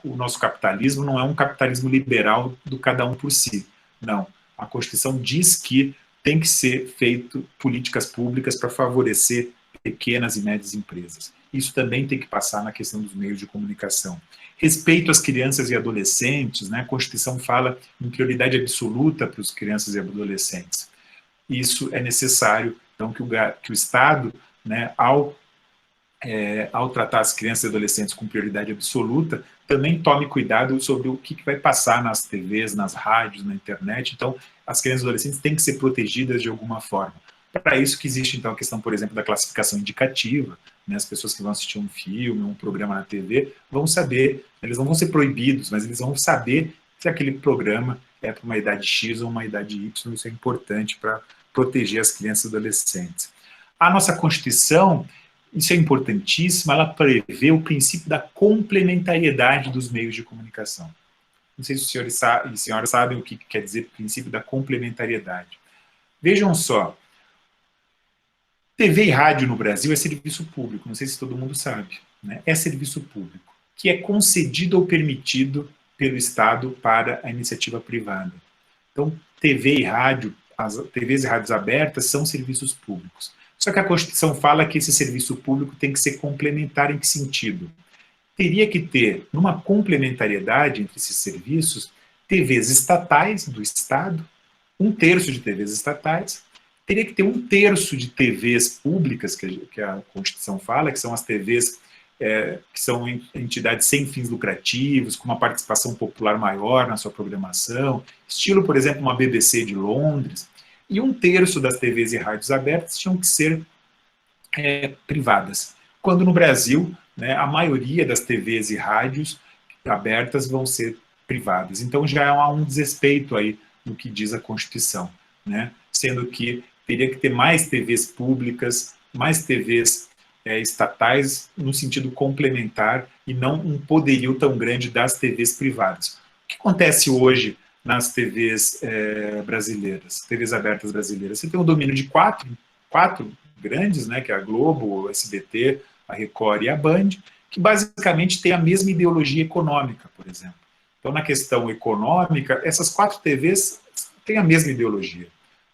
o nosso capitalismo não é um capitalismo liberal do cada um por si, não. A Constituição diz que tem que ser feito políticas públicas para favorecer pequenas e médias empresas. Isso também tem que passar na questão dos meios de comunicação. Respeito às crianças e adolescentes, né? A Constituição fala em prioridade absoluta para as crianças e adolescentes. Isso é necessário, então, que o Estado, né, ao tratar as crianças e adolescentes com prioridade absoluta, também tome cuidado sobre o que vai passar nas TVs, nas rádios, na internet. Então, as crianças e adolescentes têm que ser protegidas de alguma forma. Para isso que existe, então, a questão, por exemplo, da classificação indicativa, né? As pessoas que vão assistir um filme, um programa na TV, vão saber, eles não vão ser proibidos, mas eles vão saber se aquele programa é para uma idade X ou uma idade Y. Isso é importante para proteger as crianças e adolescentes. A nossa Constituição, isso é importantíssimo, ela prevê o princípio da complementariedade dos meios de comunicação. Não sei se os senhores e senhoras sabem o que quer dizer princípio da complementariedade. Vejam só, TV e rádio no Brasil é serviço público, não sei se todo mundo sabe, né? É serviço público, que é concedido ou permitido pelo Estado para a iniciativa privada. Então, TV e rádio, as TVs e rádios abertas são serviços públicos. Só que a Constituição fala que esse serviço público tem que ser complementar em que sentido? Teria que ter, numa complementariedade entre esses serviços, TVs estatais do Estado, 1/3 de TVs estatais, teria que ter 1/3 de TVs públicas, que a Constituição fala, que são as TVs que são entidades sem fins lucrativos, com uma participação popular maior na sua programação, estilo, por exemplo, uma BBC de Londres, e 1/3 das TVs e rádios abertas tinham que ser privadas. Quando no Brasil, né, a maioria das TVs e rádios abertas vão ser privadas. Então já há um desrespeito aí no que diz a Constituição, né? Sendo que teria que ter mais TVs públicas, mais TVs estatais, no sentido complementar, e não um poderio tão grande das TVs privadas. O que acontece hoje nas TVs brasileiras, TVs abertas brasileiras? Você tem um domínio de quatro grandes, né, que é a Globo, o SBT, a Record e a Band, que basicamente têm a mesma ideologia econômica, por exemplo. Então, na questão econômica, essas 4 TVs têm a mesma ideologia,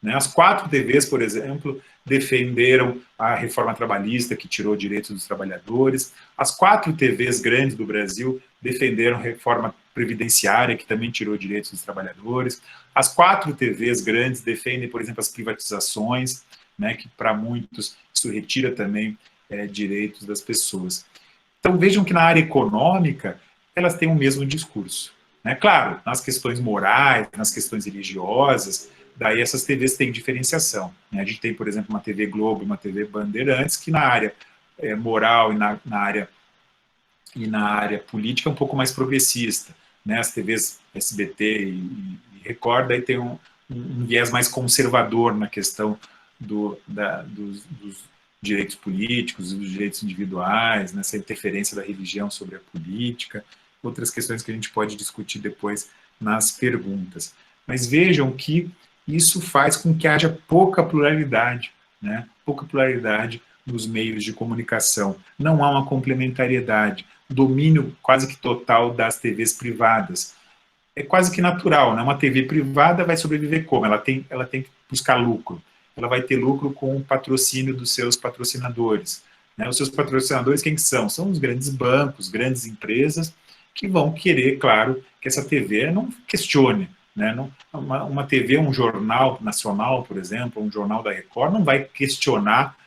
né? As 4 TVs, por exemplo, defenderam a reforma trabalhista, que tirou direitos dos trabalhadores. As 4 TVs grandes do Brasil defenderam a reforma previdenciária, que também tirou direitos dos trabalhadores. As 4 TVs grandes defendem, por exemplo, as privatizações, né, que para muitos isso retira também direitos das pessoas. Então vejam que na área econômica elas têm o mesmo discurso, né? Claro, nas questões morais, nas questões religiosas, daí essas TVs têm diferenciação, né? A gente tem, por exemplo, uma TV Globo e uma TV Bandeirantes, que na área moral e na área política é um pouco mais progressista, né? As TVs SBT e Record daí tem um viés mais conservador na questão dos direitos políticos, dos direitos individuais, nessa interferência da religião sobre a política, outras questões que a gente pode discutir depois nas perguntas. Mas vejam que isso faz com que haja pouca pluralidade, né? Pouca pluralidade nos meios de comunicação. Não há uma complementariedade, domínio quase que total das TVs privadas. É quase que natural, né? Uma TV privada vai sobreviver como? Ela tem que buscar lucro. Ela vai ter lucro com o patrocínio dos seus patrocinadores, né? Os seus patrocinadores, quem são? São os grandes bancos, grandes empresas, que vão querer, claro, que essa TV não questione, né? Uma TV, um jornal nacional, por exemplo, um jornal da Record, não vai questionar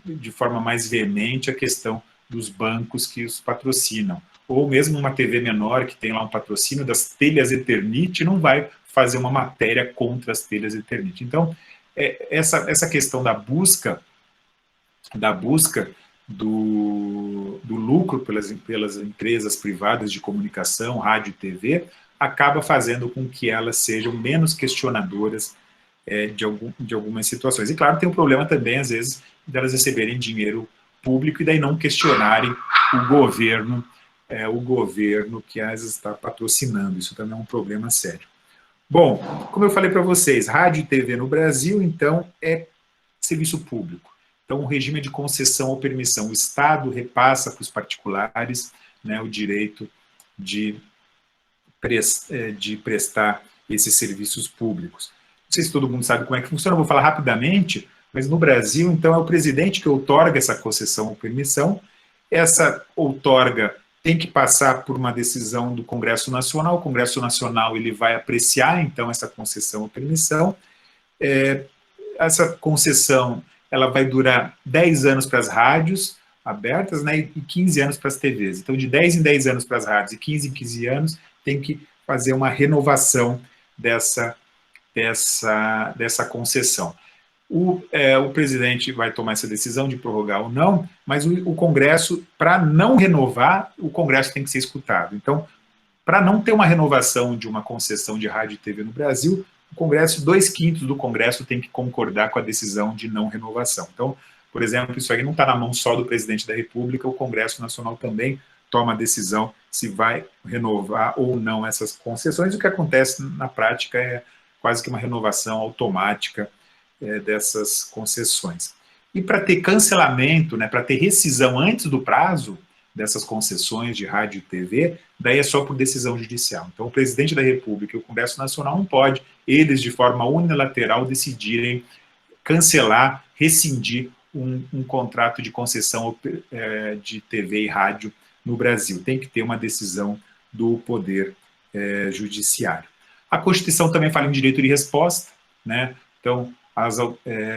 de forma mais veemente a questão dos bancos que os patrocinam. Ou mesmo uma TV menor que tem lá um patrocínio das telhas Eternit não vai fazer uma matéria contra as telhas de Eternit. Então, essa questão da busca do lucro pelas empresas privadas de comunicação, rádio e TV, acaba fazendo com que elas sejam menos questionadoras de algumas situações. E claro, tem um problema também, às vezes, delas receberem dinheiro público e daí não questionarem o governo que as está patrocinando. Isso também é um problema sério. Bom, como eu falei para vocês, rádio e TV no Brasil, então, é serviço público. Então, o regime de concessão ou permissão. O Estado repassa para os particulares, né, o direito de prestar esses serviços públicos. Não sei se todo mundo sabe como é que funciona, eu vou falar rapidamente, mas no Brasil, então, é o presidente que outorga essa concessão ou permissão. Essa outorga tem que passar por uma decisão do Congresso Nacional. O Congresso Nacional ele vai apreciar, então, essa concessão ou permissão. Essa concessão ela vai durar 10 anos para as rádios abertas, né, e 15 anos para as TVs. Então, de 10 em 10 anos para as rádios e 15 em 15 anos, tem que fazer uma renovação dessa concessão. O presidente vai tomar essa decisão de prorrogar ou não, mas o Congresso, para não renovar, o Congresso tem que ser escutado. Então, para não ter uma renovação de uma concessão de rádio e TV no Brasil, o Congresso, 2/5 do Congresso tem que concordar com a decisão de não renovação. Então, por exemplo, isso aí não está na mão só do presidente da República, o Congresso Nacional também toma a decisão se vai renovar ou não essas concessões. O que acontece na prática é quase que uma renovação automática dessas concessões. E para ter cancelamento, né, para ter rescisão antes do prazo dessas concessões de rádio e TV, daí é só por decisão judicial. Então, o presidente da República e o Congresso Nacional não pode, eles de forma unilateral, decidirem cancelar, rescindir um contrato de concessão de TV e rádio no Brasil. Tem que ter uma decisão do Poder Judiciário. A Constituição também fala em direito de resposta, né? Então,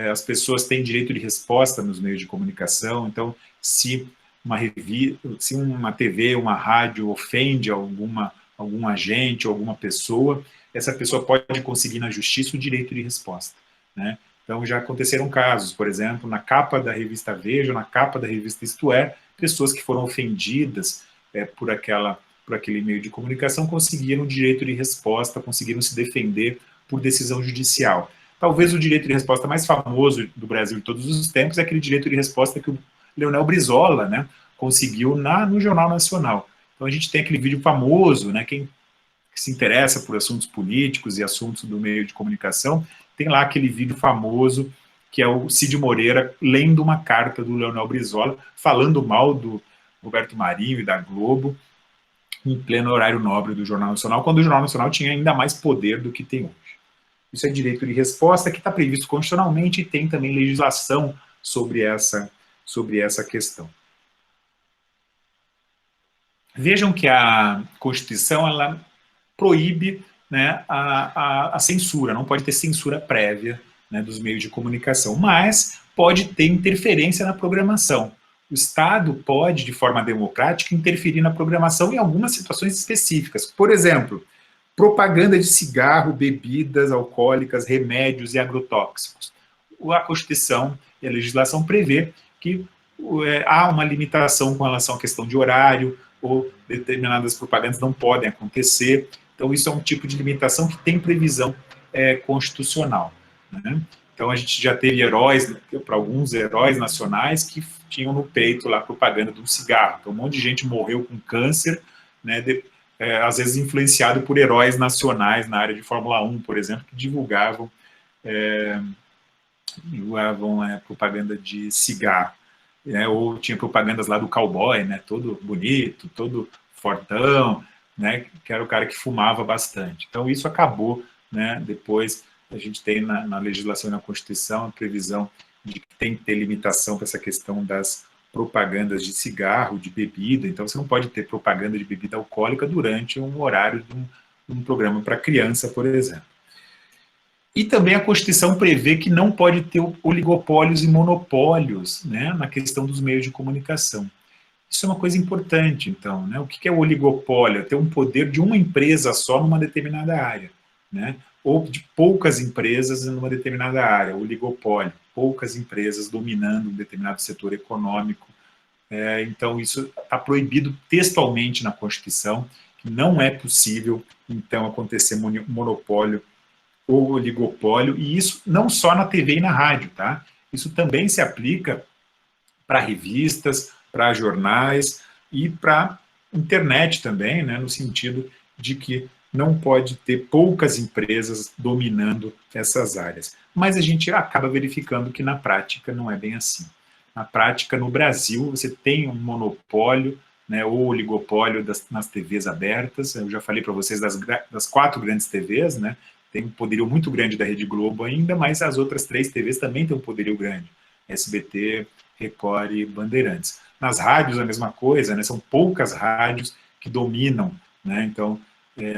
as pessoas têm direito de resposta nos meios de comunicação. Então, se uma TV, uma rádio ofende algum agente ou alguma pessoa, essa pessoa pode conseguir na justiça o direito de resposta, né? Então, já aconteceram casos, por exemplo, na capa da revista Veja, na capa da revista Isto É, pessoas que foram ofendidas por aquele meio de comunicação conseguiram direito de resposta, conseguiram se defender por decisão judicial. Talvez o direito de resposta mais famoso do Brasil de todos os tempos é aquele direito de resposta que o Leonel Brizola, né, conseguiu no Jornal Nacional. Então a gente tem aquele vídeo famoso, né, quem se interessa por assuntos políticos e assuntos do meio de comunicação, tem lá aquele vídeo famoso que é o Cid Moreira lendo uma carta do Leonel Brizola, falando mal do Roberto Marinho e da Globo, em pleno horário nobre do Jornal Nacional, quando o Jornal Nacional tinha ainda mais poder do que tem hoje. Isso é direito de resposta que está previsto constitucionalmente e tem também legislação sobre essa questão. Vejam que a Constituição ela proíbe, né, a censura, não pode ter censura prévia, né, dos meios de comunicação, mas pode ter interferência na programação. O Estado pode, de forma democrática, interferir na programação em algumas situações específicas. Por exemplo, propaganda de cigarro, bebidas alcoólicas, remédios e agrotóxicos. A Constituição e a legislação prevê que há uma limitação com relação à questão de horário, ou determinadas propagandas não podem acontecer. Então, isso é um tipo de limitação que tem previsão constitucional, né? Então, a gente já teve para alguns heróis nacionais que tinham no peito lá propaganda de um cigarro. Então, um monte de gente morreu com câncer, né, às vezes influenciado por heróis nacionais na área de Fórmula 1, por exemplo, que divulgavam propaganda de cigarro. Ou tinha propagandas lá do cowboy, né, todo bonito, todo fortão, né, que era o cara que fumava bastante. Então, isso acabou, né, depois a gente tem na legislação e na Constituição a previsão de que tem que ter limitação para essa questão das propagandas de cigarro, de bebida. Então, você não pode ter propaganda de bebida alcoólica durante um horário de um programa para criança, por exemplo. E também a Constituição prevê que não pode ter oligopólios e monopólios, né, na questão dos meios de comunicação. Isso é uma coisa importante, então, né? O que é o oligopólio? É ter um poder de uma empresa só numa determinada área, né? Ou de poucas empresas numa determinada área, oligopólio, poucas empresas dominando um determinado setor econômico. Então, isso está proibido textualmente na Constituição, que não é possível, então, acontecer monopólio ou oligopólio, e isso não só na TV e na rádio, tá? Isso também se aplica para revistas, para jornais e para internet também, né, no sentido de que não pode ter poucas empresas dominando essas áreas. Mas a gente acaba verificando que na prática não é bem assim. Na prática, no Brasil, você tem um monopólio, né, ou oligopólio nas TVs abertas. Eu já falei para vocês das 4 grandes TVs, né? Tem um poderio muito grande da Rede Globo ainda, mas as outras 3 TVs também têm um poderio grande. SBT, Record e Bandeirantes. Nas rádios, a mesma coisa, né? São poucas rádios que dominam, né? Então,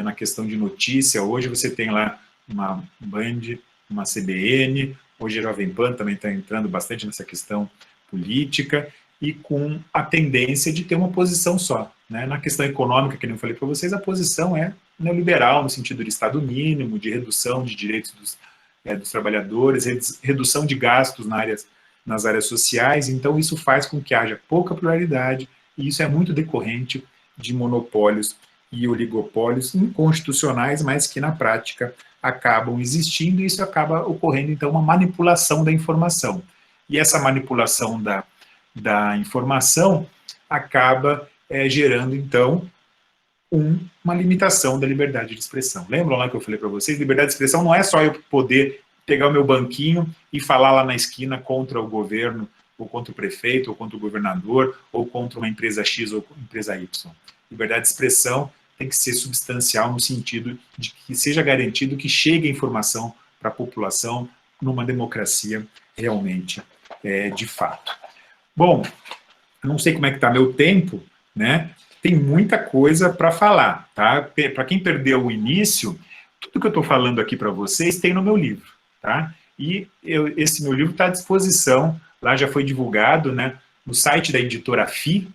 na questão de notícia, hoje você tem lá uma Band, uma CBN, hoje a Jovem Pan também está entrando bastante nessa questão política, e com a tendência de ter uma posição só, né? Na questão econômica, que eu falei para vocês, a posição é neoliberal, no sentido de Estado mínimo, de redução de direitos dos trabalhadores, redução de gastos nas áreas sociais. Então isso faz com que haja pouca pluralidade, e isso é muito decorrente de monopólios e oligopólios inconstitucionais, mas que na prática acabam existindo, e isso acaba ocorrendo então uma manipulação da informação. E essa manipulação da informação acaba gerando então uma limitação da liberdade de expressão. Lembram lá que eu falei para vocês? Liberdade de expressão não é só eu poder pegar o meu banquinho e falar lá na esquina contra o governo, ou contra o prefeito, ou contra o governador, ou contra uma empresa X ou empresa Y. Liberdade de expressão tem que ser substancial no sentido de que seja garantido que chegue a informação para a população numa democracia realmente de fato. Bom, não sei como é que está meu tempo, né? Tem muita coisa para falar, tá? Para quem perdeu o início, tudo que eu estou falando aqui para vocês tem no meu livro, tá? E esse meu livro está à disposição, lá já foi divulgado, né? No site da editora FI,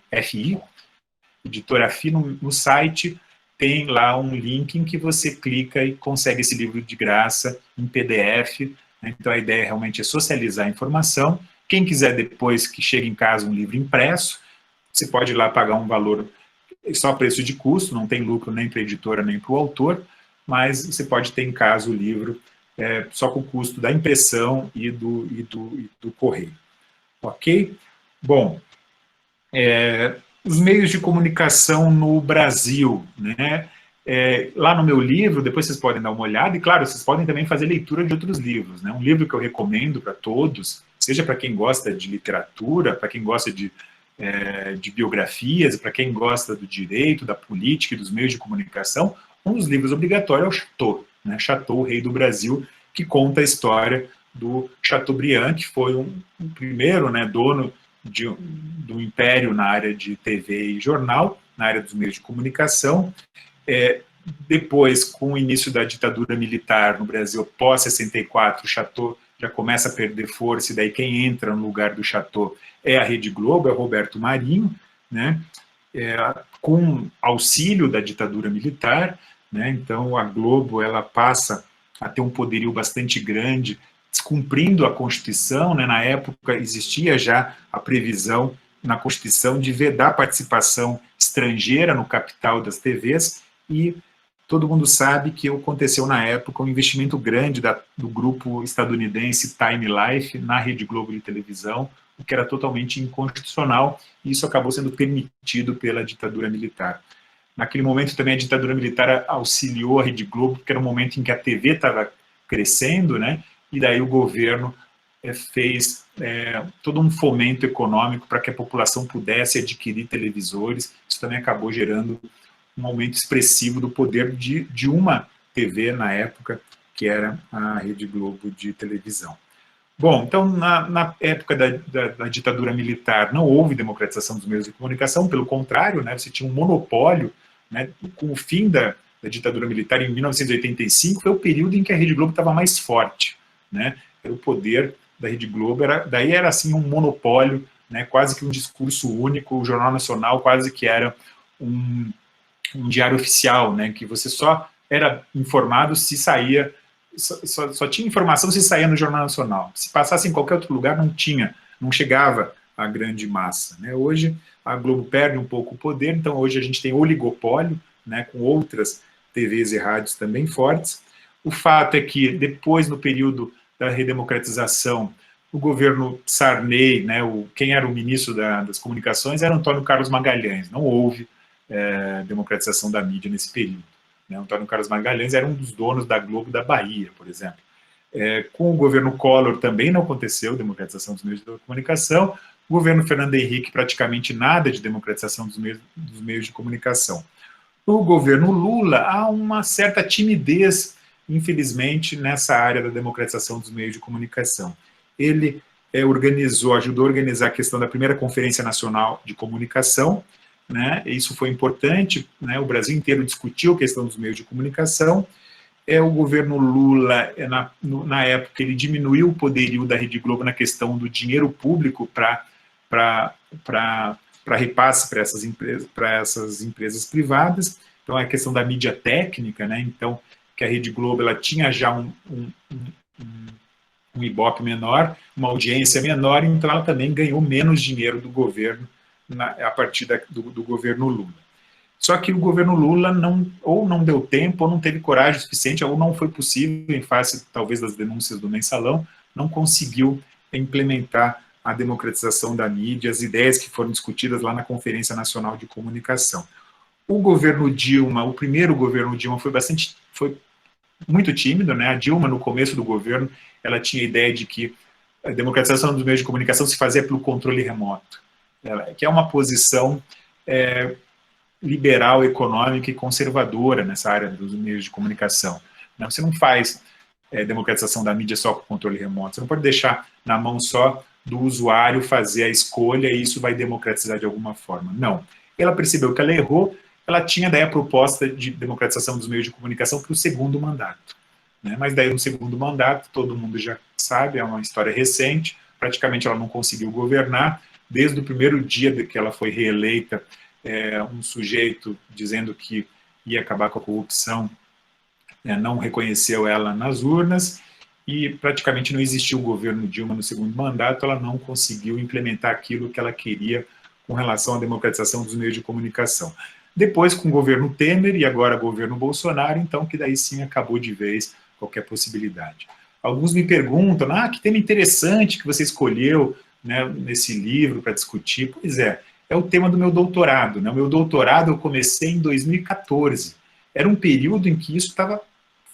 editora FI, no site tem lá um link em que você clica e consegue esse livro de graça em PDF, né? Então a ideia realmente é socializar a informação. Quem quiser depois que chegue em casa um livro impresso, você pode ir lá pagar um valor só preço de custo, não tem lucro nem para a editora nem para o autor, mas você pode ter em casa o livro só com o custo da impressão e do correio. Ok? Bom, os meios de comunicação no Brasil, né? Lá no meu livro, depois vocês podem dar uma olhada, e claro, vocês podem também fazer leitura de outros livros, né? Um livro que eu recomendo para todos, seja para quem gosta de literatura, para quem gosta de biografias, para quem gosta do direito, da política e dos meios de comunicação, um dos livros obrigatórios é o Chateau, né? Chateau, o Rei do Brasil, que conta a história do Chateaubriand, que foi o primeiro, né, dono do império na área de TV e jornal, na área dos meios de comunicação. Depois, com o início da ditadura militar no Brasil, pós-64, o Chateau já começa a perder força, e daí quem entra no lugar do Chateau é a Rede Globo, é o Roberto Marinho, né? Com auxílio da ditadura militar, né? Então a Globo ela passa a ter um poderio bastante grande, descumprindo a Constituição, né? Na época existia já a previsão na Constituição de vedar participação estrangeira no capital das TVs, e todo mundo sabe que aconteceu na época um investimento grande do grupo estadunidense Time Life na Rede Globo de televisão, o que era totalmente inconstitucional, e isso acabou sendo permitido pela ditadura militar. Naquele momento também a ditadura militar auxiliou a Rede Globo, porque era um momento em que a TV estava crescendo, né? E daí o governo fez todo um fomento econômico para que a população pudesse adquirir televisores. Isso também acabou gerando um aumento expressivo do poder de uma TV na época, que era a Rede Globo de televisão. Bom, então, na época da ditadura militar, não houve democratização dos meios de comunicação, pelo contrário, né, você tinha um monopólio, né, com o fim da ditadura militar, em 1985, foi o período em que a Rede Globo estava mais forte, né, o poder da Rede Globo, daí era assim um monopólio, né, quase que um discurso único, o Jornal Nacional quase que era um diário oficial, né, que você só era informado se saía, só tinha informação se saía no Jornal Nacional. Se passasse em qualquer outro lugar, não chegava à grande massa, né? Hoje, a Globo perde um pouco o poder, então hoje a gente tem oligopólio, né, com outras TVs e rádios também fortes. O fato é que, depois, no período da redemocratização, o governo Sarney, né, quem era o ministro das comunicações era Antônio Carlos Magalhães. Não houve democratização da mídia nesse período, né? Antônio Carlos Magalhães era um dos donos da Globo da Bahia, por exemplo. Com o governo Collor também não aconteceu democratização dos meios de comunicação. O governo Fernando Henrique, praticamente nada de democratização dos meios de comunicação. No governo Lula, há uma certa timidez, infelizmente, nessa área da democratização dos meios de comunicação. Ele ajudou a organizar a questão da primeira Conferência Nacional de Comunicação, né? Isso foi importante, né? O Brasil inteiro discutiu a questão dos meios de comunicação. O governo Lula, na época, ele diminuiu o poderio da Rede Globo na questão do dinheiro público para repasse para essas empresas privadas. Então, é a questão da mídia técnica, né? Então, que a Rede Globo ela tinha já um Ibope menor, uma audiência menor, então ela também ganhou menos dinheiro do governo a partir do governo Lula. Só que o governo Lula ou não deu tempo, ou não teve coragem suficiente, ou não foi possível, em face, talvez, das denúncias do Mensalão, não conseguiu implementar a democratização da mídia, as ideias que foram discutidas lá na Conferência Nacional de Comunicação. O governo Dilma, o primeiro governo Dilma foi muito tímido, né? A Dilma, no começo do governo, ela tinha a ideia de que a democratização dos meios de comunicação se fazia pelo controle remoto, que é uma posição liberal, econômica e conservadora nessa área dos meios de comunicação. Você não faz democratização da mídia só com controle remoto, você não pode deixar na mão só do usuário fazer a escolha e isso vai democratizar de alguma forma. Não. Ela percebeu que ela errou, ela tinha daí a proposta de democratização dos meios de comunicação para o segundo mandato, né? Mas daí no segundo mandato, todo mundo já sabe, é uma história recente, praticamente ela não conseguiu governar, desde o primeiro dia que ela foi reeleita, um sujeito dizendo que ia acabar com a corrupção, não reconheceu ela nas urnas, e praticamente não existiu o governo Dilma no segundo mandato, ela não conseguiu implementar aquilo que ela queria com relação à democratização dos meios de comunicação. Depois, com o governo Temer e agora o governo Bolsonaro, então que daí sim acabou de vez qualquer possibilidade. Alguns me perguntam, que tema interessante que você escolheu, né, nesse livro para discutir. Pois é o tema do meu doutorado, né? O meu doutorado eu comecei em 2014. Era um período em que isso estava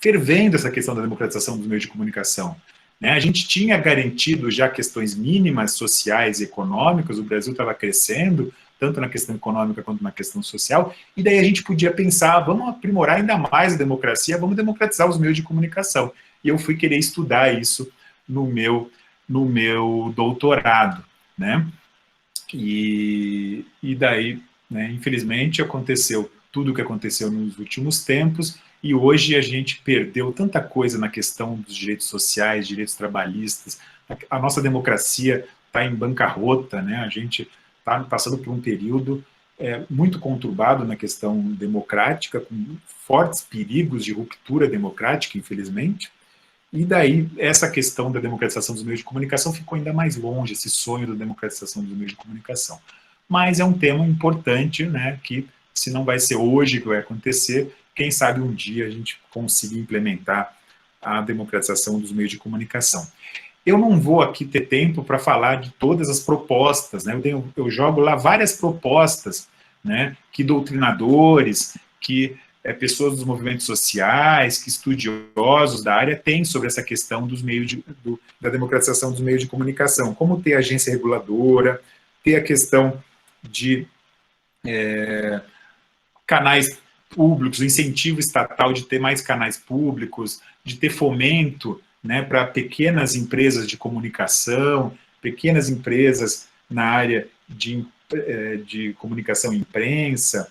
fervendo, essa questão da democratização dos meios de comunicação, né? A gente tinha garantido já questões mínimas sociais e econômicas, o Brasil estava crescendo, tanto na questão econômica quanto na questão social, e daí a gente podia pensar, vamos aprimorar ainda mais a democracia, vamos democratizar os meios de comunicação. E eu fui querer estudar isso no meu doutorado, né? E daí, né, infelizmente, aconteceu tudo o que aconteceu nos últimos tempos, e hoje a gente perdeu tanta coisa na questão dos direitos sociais, direitos trabalhistas. A nossa democracia está em bancarrota, né? A gente está passando por um período muito conturbado na questão democrática, com fortes perigos de ruptura democrática, infelizmente. E daí, essa questão da democratização dos meios de comunicação ficou ainda mais longe, esse sonho da democratização dos meios de comunicação. Mas é um tema importante, né, que se não vai ser hoje que vai acontecer, quem sabe um dia a gente consiga implementar a democratização dos meios de comunicação. Eu não vou aqui ter tempo para falar de todas as propostas, né? Eu jogo lá várias propostas, né, que doutrinadores, que pessoas dos movimentos sociais, que estudiosos da área têm sobre essa questão dos da democratização dos meios de comunicação, como ter agência reguladora, ter a questão de canais públicos, o incentivo estatal de ter mais canais públicos, de ter fomento, né, para pequenas empresas de comunicação, pequenas empresas na área de comunicação e imprensa.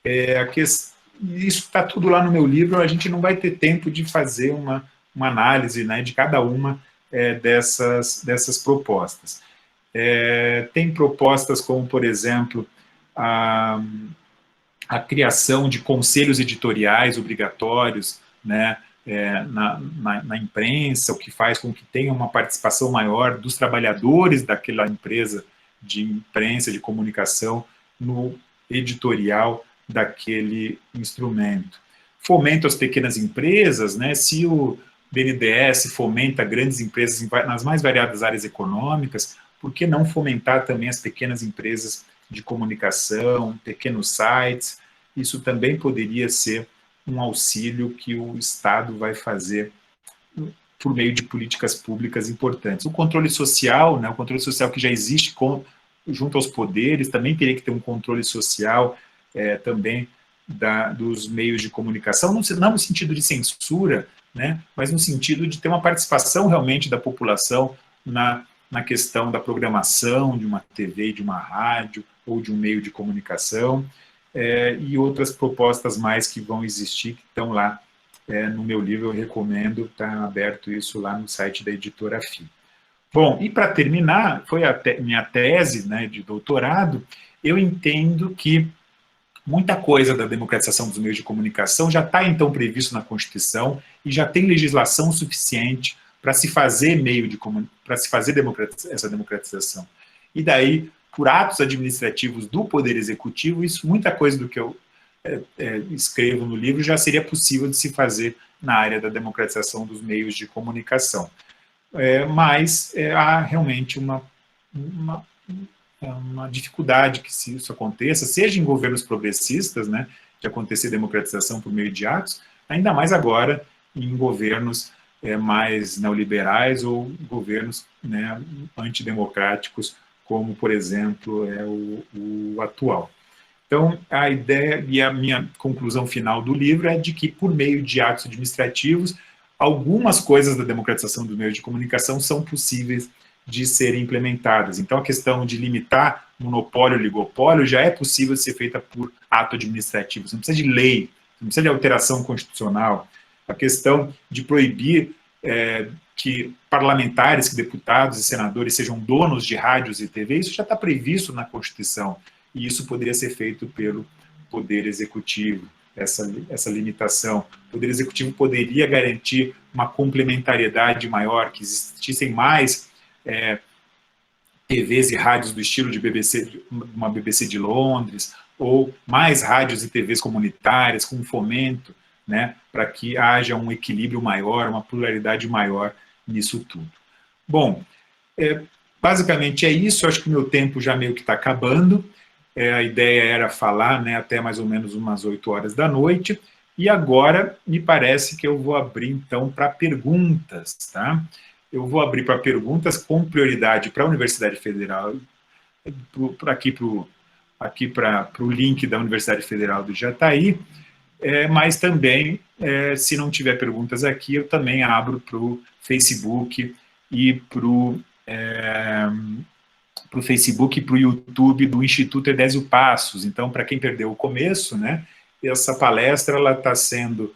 Isso está tudo lá no meu livro, a gente não vai ter tempo de fazer uma análise, né, de cada uma dessas propostas. Tem propostas como, por exemplo, a a criação de conselhos editoriais obrigatórios, né, na imprensa, o que faz com que tenha uma participação maior dos trabalhadores daquela empresa de imprensa, de comunicação, no editorial daquele instrumento. Fomento às pequenas empresas, né, se o BNDES fomenta grandes empresas nas mais variadas áreas econômicas, por que não fomentar também as pequenas empresas de comunicação, pequenos sites? Isso também poderia ser um auxílio que o Estado vai fazer por meio de políticas públicas importantes. O controle social, né, o controle social que já existe junto aos poderes, também teria que ter um controle social também dos meios de comunicação, não no sentido de censura, né, mas no sentido de ter uma participação realmente da população na questão da programação de uma TV, de uma rádio ou de um meio de comunicação, e outras propostas mais que vão existir, que estão lá no meu livro. Eu recomendo, está aberto isso lá no site da editora FI. Bom, e para terminar, foi minha tese, né, de doutorado. Eu entendo que muita coisa da democratização dos meios de comunicação já está, então, previsto na Constituição e já tem legislação suficiente para se fazer essa democratização. E daí, por atos administrativos do Poder Executivo, muita coisa do que eu escrevo no livro já seria possível de se fazer na área da democratização dos meios de comunicação. Mas há realmente uma dificuldade que se isso aconteça, seja em governos progressistas, né, de acontecer democratização por meio de atos, ainda mais agora em governos mais neoliberais ou governos, né, antidemocráticos, como, por exemplo, o atual. Então, a ideia e a minha conclusão final do livro é de que, por meio de atos administrativos, algumas coisas da democratização dos meios de comunicação são possíveis de serem implementadas. Então, a questão de limitar monopólio e oligopólio já é possível de ser feita por ato administrativo. Você não precisa de lei, não precisa de alteração constitucional. A questão de proibir que parlamentares, que deputados e senadores sejam donos de rádios e TV, isso já está previsto na Constituição, e isso poderia ser feito pelo Poder Executivo, essa limitação. O Poder Executivo poderia garantir uma complementariedade maior, que existissem mais TVs e rádios do estilo de uma BBC de Londres, ou mais rádios e TVs comunitárias, com fomento, né, para que haja um equilíbrio maior, uma pluralidade maior nisso tudo. Bom, basicamente é isso. Acho que o meu tempo já meio que está acabando. A ideia era falar, né, até mais ou menos umas 8 horas da noite, e agora me parece que eu vou abrir, então, para perguntas, tá? Eu vou abrir para perguntas com prioridade para a Universidade Federal, aqui para o link da Universidade Federal do Jataí, mas também, se não tiver perguntas aqui, eu também abro para o Facebook e para o Facebook e para o YouTube do Instituto Edésio Passos. Então, para quem perdeu o começo, né, essa palestra está sendo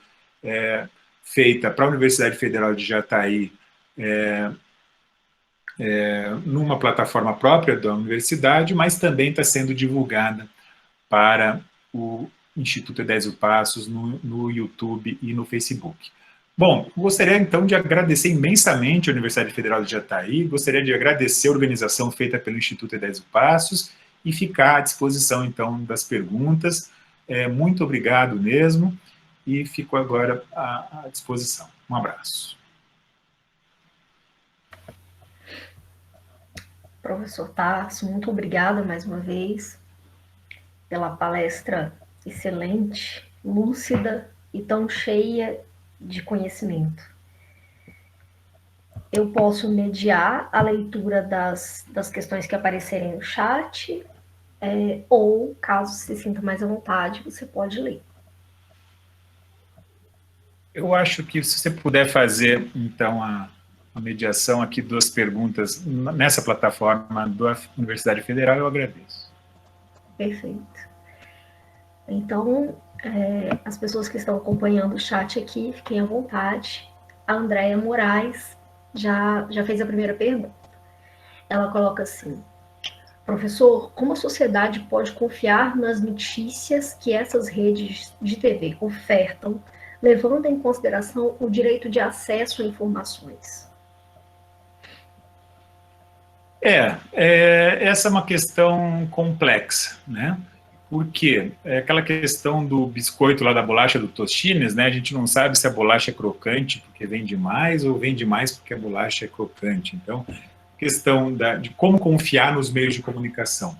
feita para a Universidade Federal de Jataí, numa plataforma própria da universidade, mas também está sendo divulgada para o Instituto Edésio Passos no YouTube e no Facebook. Bom, gostaria então de agradecer imensamente a Universidade Federal de Jataí, gostaria de agradecer a organização feita pelo Instituto Edésio Passos e ficar à disposição então das perguntas. Muito obrigado mesmo e fico agora à disposição. Um abraço. Professor Tarso, muito obrigada mais uma vez pela palestra excelente, lúcida e tão cheia de conhecimento. Eu posso mediar a leitura das questões que aparecerem no chat, ou, caso se sinta mais à vontade, você pode ler. Eu acho que se você puder fazer, então, a mediação aqui das perguntas nessa plataforma da Universidade Federal, eu agradeço. Perfeito. Então, as pessoas que estão acompanhando o chat aqui, fiquem à vontade. A Andréia Moraes já fez a primeira pergunta. Ela coloca assim: Professor, como a sociedade pode confiar nas notícias que essas redes de TV ofertam, levando em consideração o direito de acesso a informações? Essa é uma questão complexa, né? Porque é aquela questão do biscoito lá da bolacha do Tostines, né? A gente não sabe se a bolacha é crocante porque vem demais ou vem demais porque a bolacha é crocante. Então, questão de como confiar nos meios de comunicação.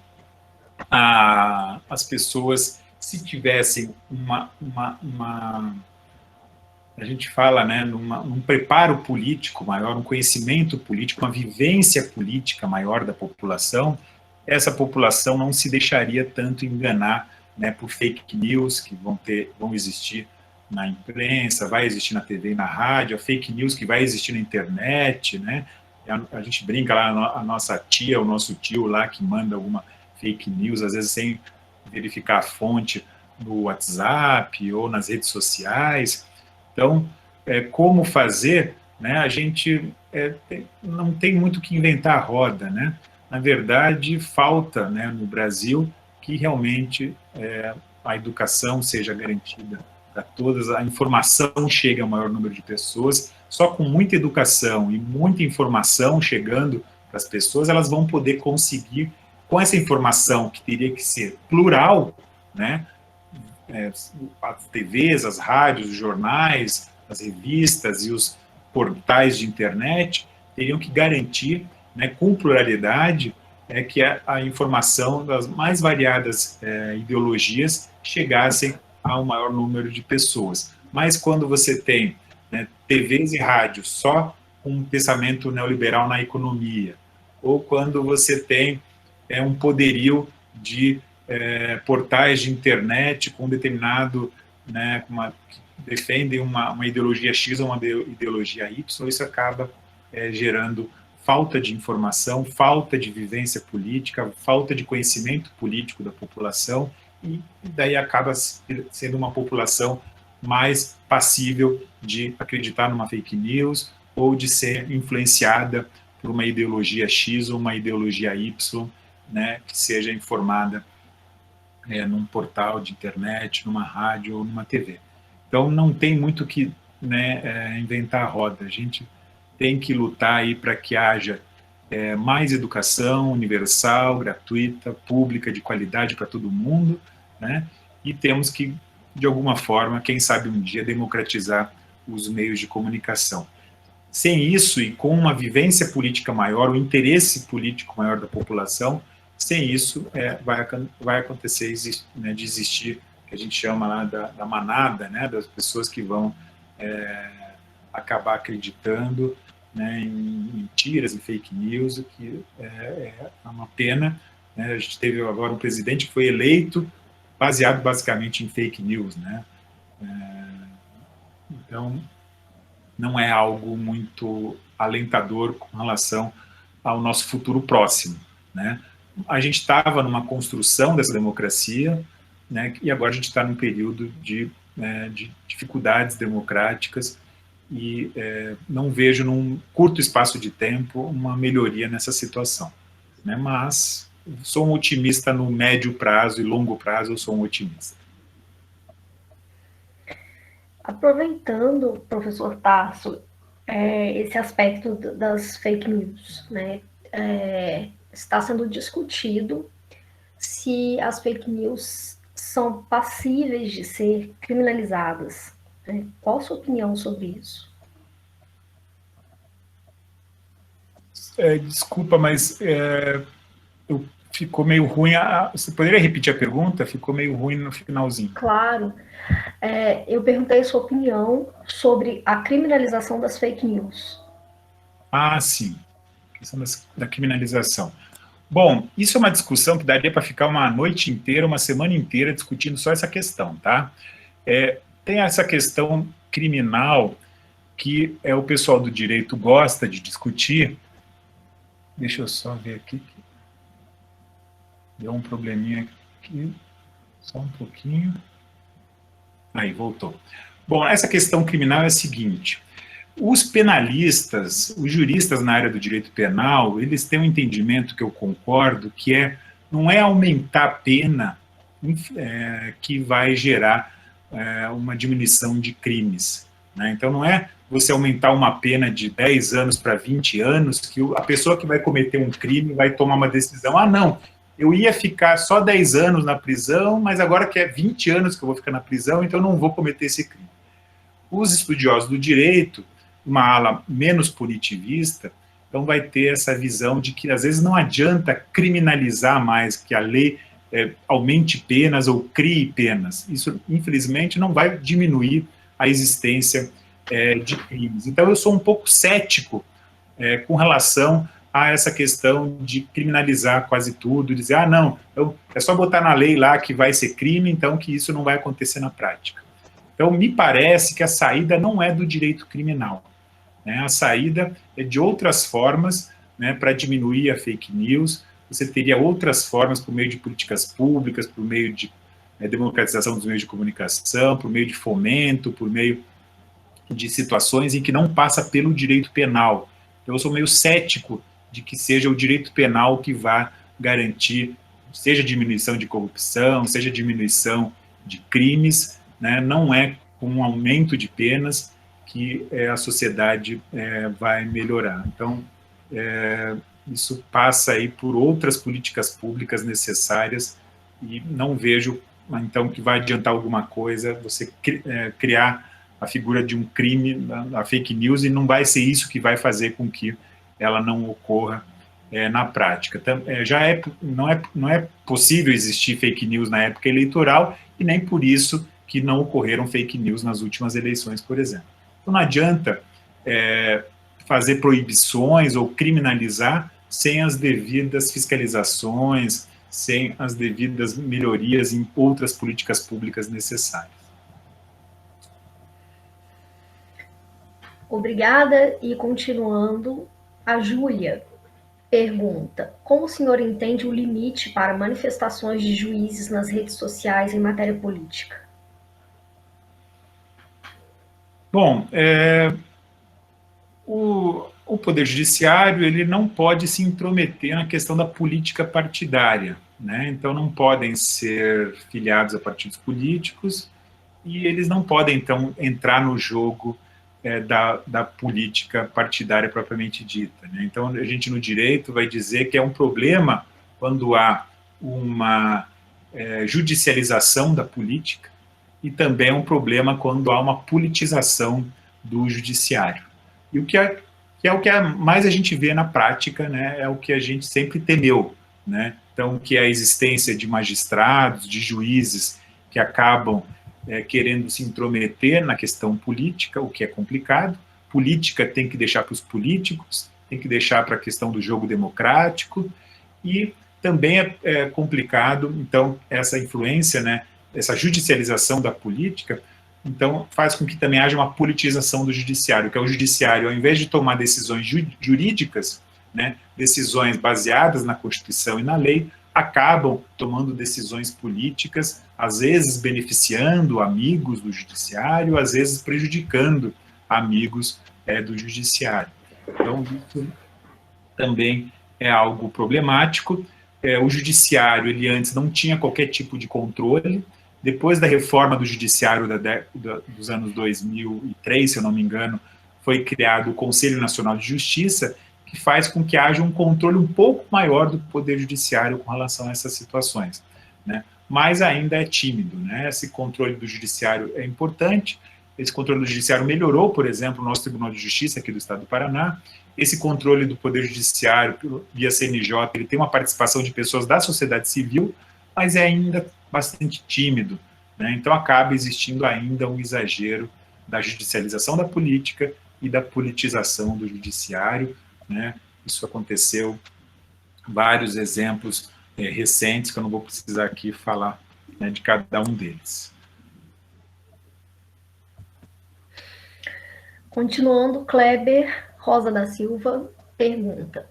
As pessoas, se tivessem a gente fala, né, num preparo político maior, um conhecimento político, uma vivência política maior da população, essa população não se deixaria tanto enganar, né, por fake news que vão existir na imprensa, vai existir na TV e na rádio, a fake news que vai existir na internet, né? A gente brinca lá, a nossa tia, o nosso tio lá que manda alguma fake news, às vezes sem verificar a fonte no WhatsApp ou nas redes sociais. Então, como fazer, né? A gente não tem muito que inventar a roda, né? Na verdade, falta, né, no Brasil que realmente a educação seja garantida para todas, a informação chegue ao maior número de pessoas. Só com muita educação e muita informação chegando para as pessoas, elas vão poder conseguir, com essa informação que teria que ser plural, né, as TVs, as rádios, os jornais, as revistas e os portais de internet teriam que garantir, né, com pluralidade, que a informação das mais variadas ideologias chegassem ao maior número de pessoas. Mas quando você tem, né, TVs e rádios só com um pensamento neoliberal na economia, ou quando você tem um poderio de portais de internet com determinado, né, que defendem uma ideologia X ou uma ideologia Y, isso acaba gerando falta de informação, falta de vivência política, falta de conhecimento político da população, e daí acaba sendo uma população mais passível de acreditar numa fake news ou de ser influenciada por uma ideologia X ou uma ideologia Y, né, que seja informada num portal de internet, numa rádio ou numa TV. Então, não tem muito que, né, inventar a roda. A gente tem que lutar aí para que haja mais educação universal, gratuita, pública, de qualidade para todo mundo, né? E temos que, de alguma forma, quem sabe um dia, democratizar os meios de comunicação. Sem isso, e com uma vivência política maior, o interesse político maior da população, sem isso, vai acontecer, né, de existir, que a gente chama lá da manada, né, das pessoas que vão acabar acreditando, né, em mentiras, em fake news, o que é uma pena, né? A gente teve agora um presidente que foi eleito baseado basicamente em fake news, né? Então, não é algo muito alentador com relação ao nosso futuro próximo, né? A gente estava numa construção dessa democracia, né, e agora a gente está num período de dificuldades democráticas e não vejo num curto espaço de tempo uma melhoria nessa situação, né? Mas sou um otimista no médio prazo e longo prazo, eu sou um otimista. Aproveitando, professor Tarso, esse aspecto das fake news, né? Está sendo discutido se as fake news são passíveis de ser criminalizadas. Né? Qual a sua opinião sobre isso? Desculpa, mas ficou meio ruim. Você poderia repetir a pergunta? Ficou meio ruim no finalzinho. Claro. Eu perguntei a sua opinião sobre a criminalização das fake news. Ah, sim. A questão da criminalização. Bom, isso é uma discussão que daria para ficar uma noite inteira, uma semana inteira discutindo só essa questão, tá? Tem essa questão criminal que o pessoal do direito gosta de discutir. Deixa eu só ver aqui. Deu um probleminha aqui. Só um pouquinho. Aí, voltou. Bom, essa questão criminal é a seguinte. Os penalistas, os juristas na área do direito penal, eles têm um entendimento que eu concordo, que não é aumentar a pena que vai gerar uma diminuição de crimes, né? Então, não é você aumentar uma pena de 10 anos para 20 anos que a pessoa que vai cometer um crime vai tomar uma decisão, não, eu ia ficar só 10 anos na prisão, mas agora que é 20 anos que eu vou ficar na prisão, então eu não vou cometer esse crime. Os estudiosos do direito, uma ala menos punitivista, então vai ter essa visão de que às vezes não adianta criminalizar mais, que a lei aumente penas ou crie penas. Isso, infelizmente, não vai diminuir a existência de crimes. Então, eu sou um pouco cético com relação a essa questão de criminalizar quase tudo, dizer, não, é só botar na lei lá que vai ser crime, então que isso não vai acontecer na prática. Então, me parece que a saída não é do direito criminal, né? A saída é de outras formas, né, para diminuir a fake news. Você teria outras formas por meio de políticas públicas, por meio de democratização dos meios de comunicação, por meio de fomento, por meio de situações em que não passa pelo direito penal. Então, eu sou meio cético de que seja o direito penal que vá garantir, seja diminuição de corrupção, seja diminuição de crimes, né? Não é com um aumento de penas que a sociedade vai melhorar. Então, isso passa aí por outras políticas públicas necessárias e não vejo, então, que vai adiantar alguma coisa você criar a figura de um crime, a fake news, e não vai ser isso que vai fazer com que ela não ocorra na prática. Não é possível existir fake news na época eleitoral e nem por isso que não ocorreram fake news nas últimas eleições, por exemplo. Então, não adianta fazer proibições ou criminalizar sem as devidas fiscalizações, sem as devidas melhorias em outras políticas públicas necessárias. Obrigada. E continuando, a Júlia pergunta: como o senhor entende o limite para manifestações de juízes nas redes sociais em matéria política? Bom, o Poder Judiciário ele não pode se intrometer na questão da política partidária, né? Então, não podem ser filiados a partidos políticos e eles não podem, então, entrar no jogo da política partidária propriamente dita, né? Então, a gente no direito vai dizer que é um problema quando há uma judicialização da política e também é um problema quando há uma politização do judiciário. E o que é o que mais a gente vê na prática, né? É o que a gente sempre temeu, né? Então, que é a existência de magistrados, de juízes que acabam querendo se intrometer na questão política, o que é complicado. Política tem que deixar para os políticos, tem que deixar para a questão do jogo democrático, e também é complicado, então, essa influência, né, essa judicialização da política, então, faz com que também haja uma politização do judiciário, que é o judiciário, ao invés de tomar decisões jurídicas, né, decisões baseadas na Constituição e na lei, acabam tomando decisões políticas, às vezes beneficiando amigos do judiciário, às vezes prejudicando amigos do judiciário. Então, isso também é algo problemático. O judiciário, ele antes não tinha qualquer tipo de controle. Depois da reforma do judiciário dos anos 2003, se eu não me engano, foi criado o Conselho Nacional de Justiça, que faz com que haja um controle um pouco maior do Poder Judiciário com relação a essas situações, né? Mas ainda é tímido, né? Esse controle do Judiciário é importante. Esse controle do Judiciário melhorou, por exemplo, o nosso Tribunal de Justiça aqui do Estado do Paraná. Esse controle do Poder Judiciário via CNJ, ele tem uma participação de pessoas da sociedade civil, mas é ainda bastante tímido, né? Então acaba existindo ainda um exagero da judicialização da política e da politização do judiciário, né? Isso aconteceu, vários exemplos recentes, que eu não vou precisar aqui falar, né, de cada um deles. Continuando, Kleber Rosa da Silva pergunta: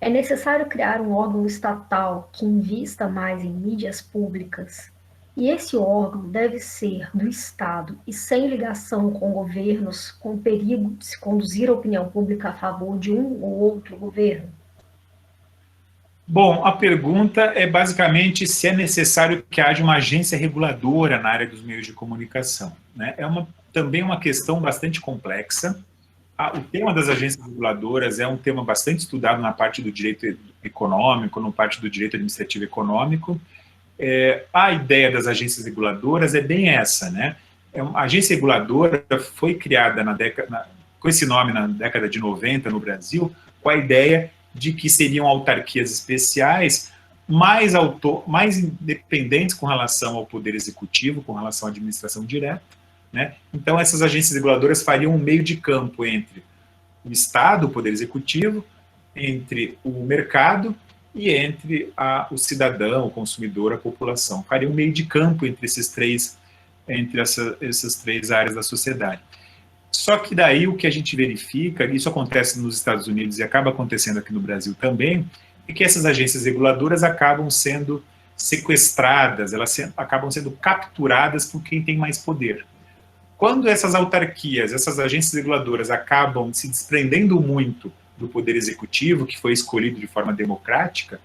é necessário criar um órgão estatal que invista mais em mídias públicas E esse órgão deve ser do Estado e sem ligação com governos, com perigo de se conduzir a opinião pública a favor de um ou outro governo? Bom, a pergunta é basicamente se é necessário que haja uma agência reguladora na área dos meios de comunicação, né? Também uma questão bastante complexa. O tema das agências reguladoras é um tema bastante estudado na parte do direito econômico, na parte do direito administrativo econômico. A ideia das agências reguladoras é bem essa, né? A agência reguladora foi criada com esse nome na década de 90 no Brasil, com a ideia de que seriam autarquias especiais mais independentes com relação ao poder executivo, com relação à administração direta, né? Então, essas agências reguladoras fariam um meio de campo entre o Estado, o poder executivo, entre o mercado e entre o cidadão, o consumidor, a população. Faria um meio de campo entre essas três áreas da sociedade. Só que daí o que a gente verifica, isso acontece nos Estados Unidos e acaba acontecendo aqui no Brasil também, é que essas agências reguladoras acabam sendo sequestradas, acabam sendo capturadas por quem tem mais poder. Quando essas autarquias, essas agências reguladoras acabam se desprendendo muito do poder executivo, que foi escolhido de forma democrática,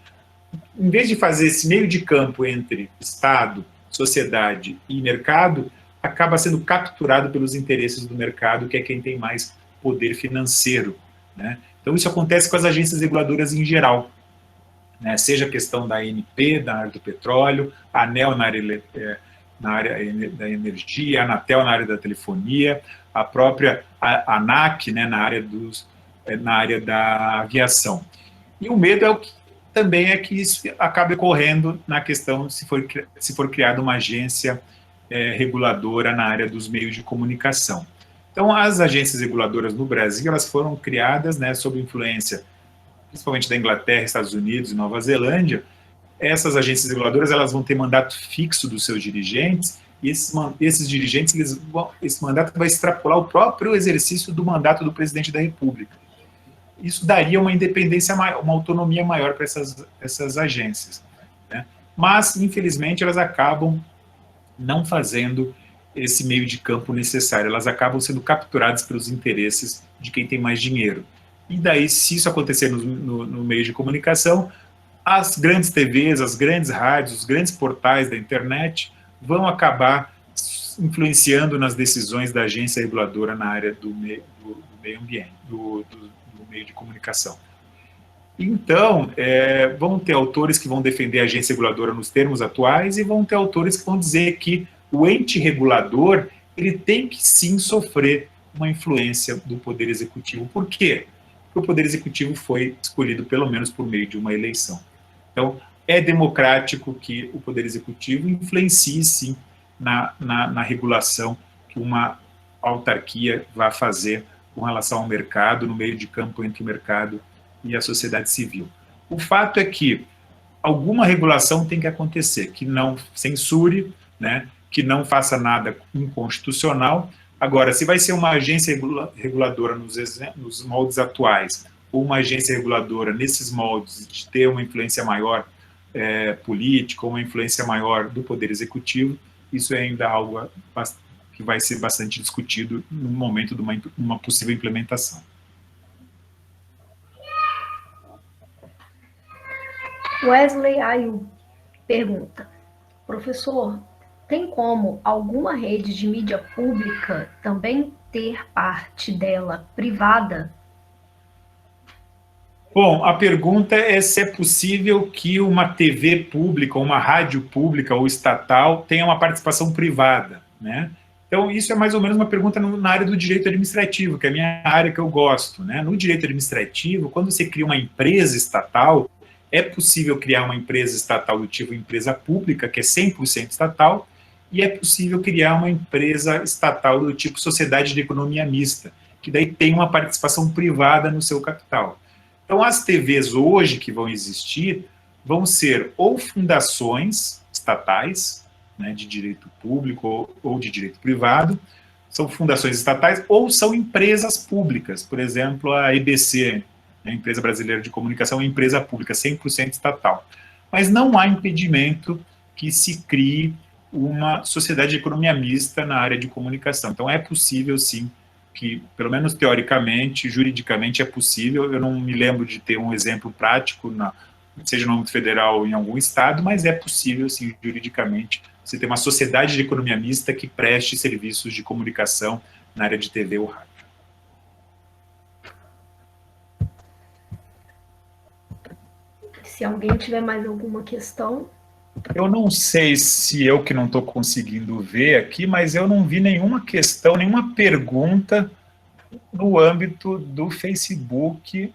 em vez de fazer esse meio de campo entre Estado, sociedade e mercado, acaba sendo capturado pelos interesses do mercado, que é quem tem mais poder financeiro, né? Então, isso acontece com as agências reguladoras em geral, né? Seja a questão da ANP, da área do petróleo, a ANEEL na área da energia, a Anatel na área da telefonia, a própria ANAC, né, na área da aviação. E o medo também é que isso acabe ocorrendo na questão se for criada uma agência reguladora na área dos meios de comunicação. Então, as agências reguladoras no Brasil, elas foram criadas, né, sob influência, principalmente da Inglaterra, Estados Unidos e Nova Zelândia. Essas agências reguladoras, elas vão ter mandato fixo dos seus dirigentes, e esses dirigentes, esse mandato vai extrapolar o próprio exercício do mandato do presidente da República. Isso daria uma independência maior, uma autonomia maior para essas agências, né? Mas, infelizmente, elas acabam não fazendo esse meio de campo necessário, elas acabam sendo capturadas pelos interesses de quem tem mais dinheiro. E daí, se isso acontecer no meio de comunicação, as grandes TVs, as grandes rádios, os grandes portais da internet vão acabar influenciando nas decisões da agência reguladora na área do meio ambiente, do meio de comunicação. Então, vão ter autores que vão defender a agência reguladora nos termos atuais e vão ter autores que vão dizer que o ente regulador ele tem que sim sofrer uma influência do Poder Executivo. Por quê? Porque o Poder Executivo foi escolhido pelo menos por meio de uma eleição. Então, é democrático que o Poder Executivo influencie sim na regulação que uma autarquia vai fazer com relação ao mercado, no meio de campo entre o mercado e a sociedade civil. O fato é que alguma regulação tem que acontecer, que não censure, né, que não faça nada inconstitucional. Agora, se vai ser uma agência reguladora nos moldes atuais, ou uma agência reguladora nesses moldes de ter uma influência maior política, ou uma influência maior do Poder Executivo, isso é ainda algo que vai ser bastante discutido no momento de uma possível implementação. Wesley Ayu pergunta: professor, tem como alguma rede de mídia pública também ter parte dela privada? Bom, a pergunta é se é possível que uma TV pública, uma rádio pública ou estatal tenha uma participação privada, né? Então, isso é mais ou menos uma pergunta na área do direito administrativo, que é a minha área que eu gosto, né? No direito administrativo, quando você cria uma empresa estatal, é possível criar uma empresa estatal do tipo empresa pública, que é 100% estatal, e é possível criar uma empresa estatal do tipo sociedade de economia mista, que daí tem uma participação privada no seu capital. Então, as TVs hoje que vão existir vão ser ou fundações estatais, né, de direito público ou de direito privado, são fundações estatais, ou são empresas públicas. Por exemplo, a EBC, a Empresa Brasileira de Comunicação, é uma empresa pública, 100% estatal. Mas não há impedimento que se crie uma sociedade de economia mista na área de comunicação. Então, é possível, sim, que, pelo menos teoricamente, juridicamente, é possível. Eu não me lembro de ter um exemplo prático, seja no âmbito federal ou em algum estado, mas é possível, sim, juridicamente, você ter uma sociedade de economia mista que preste serviços de comunicação na área de TV ou rádio. Se alguém tiver mais alguma questão... Eu não sei se eu que não estou conseguindo ver aqui, mas eu não vi nenhuma questão, nenhuma pergunta no âmbito do Facebook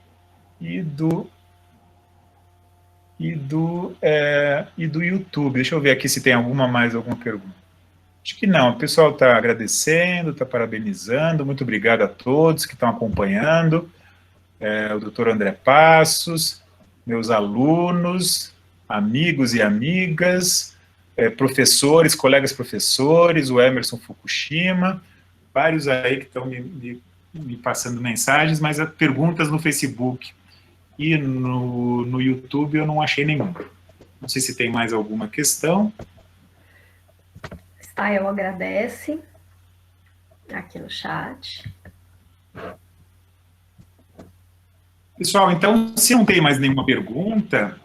e do YouTube. Deixa eu ver aqui se tem mais alguma pergunta. Acho que não, o pessoal está agradecendo, está parabenizando, muito obrigado a todos que estão acompanhando, o doutor André Passos, meus alunos, amigos e amigas, professores, colegas professores, o Emerson Fukushima, vários aí que estão me passando mensagens, mas perguntas no Facebook e no YouTube eu não achei nenhuma. Não sei se tem mais alguma questão. Stael agradece aqui no chat. Pessoal, então, se não tem mais nenhuma pergunta,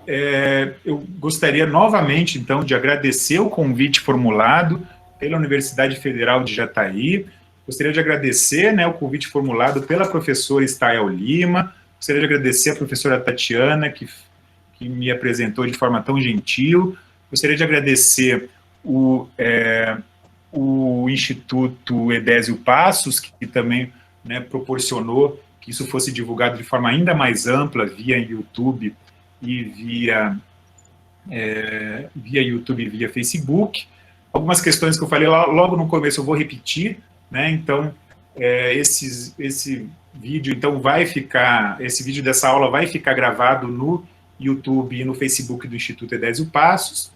eu gostaria novamente, então, de agradecer o convite formulado pela Universidade Federal de Jataí. Gostaria de agradecer, né, o convite formulado pela professora Stael Lima. Gostaria de agradecer a professora Tatiana, que me apresentou de forma tão gentil. Gostaria de agradecer o Instituto Edésio Passos, que também, né, proporcionou que isso fosse divulgado de forma ainda mais ampla via YouTube e via YouTube e via Facebook. Algumas questões que eu falei logo no começo eu vou repetir, né? Então, esse vídeo então esse vídeo dessa aula vai ficar gravado no YouTube e no Facebook do Instituto Edésio Passos.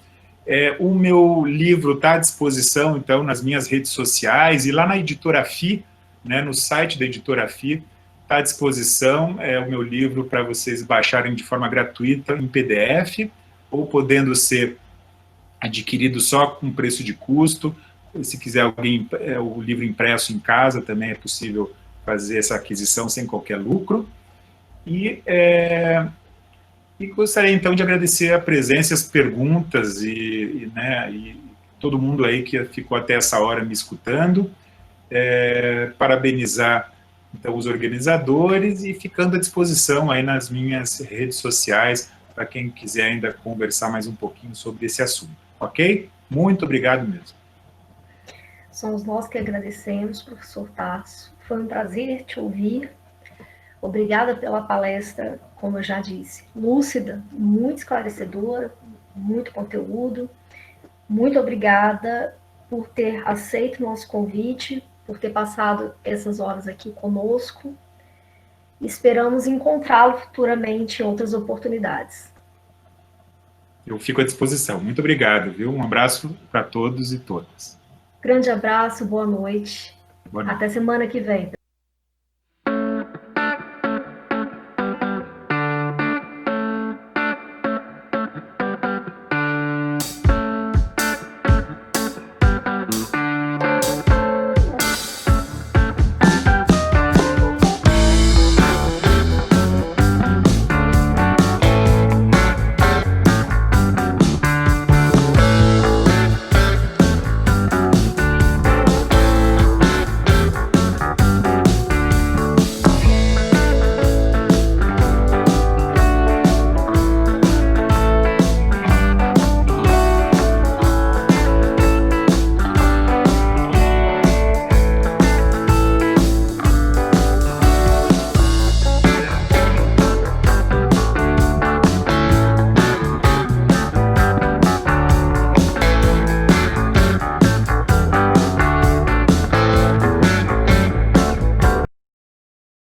O meu livro está à disposição, então, nas minhas redes sociais e lá na Editora FI, né, no site da Editora FI, está à disposição o meu livro para vocês baixarem de forma gratuita em PDF, ou podendo ser adquirido só com preço de custo. Se quiser alguém o livro impresso em casa, também é possível fazer essa aquisição sem qualquer lucro. E gostaria, então, de agradecer a presença, as perguntas e todo mundo aí que ficou até essa hora me escutando. Parabenizar, então, os organizadores e ficando à disposição aí nas minhas redes sociais para quem quiser ainda conversar mais um pouquinho sobre esse assunto, ok? Muito obrigado mesmo. Somos nós que agradecemos, professor Tasso. Foi um prazer te ouvir. Obrigada pela palestra, como eu já disse, lúcida, muito esclarecedora, muito conteúdo. Muito obrigada por ter aceito o nosso convite, por ter passado essas horas aqui conosco. Esperamos encontrá-lo futuramente em outras oportunidades. Eu fico à disposição. Muito obrigado, viu? Um abraço para todos e todas. Grande abraço, boa noite. Boa noite. Até semana que vem.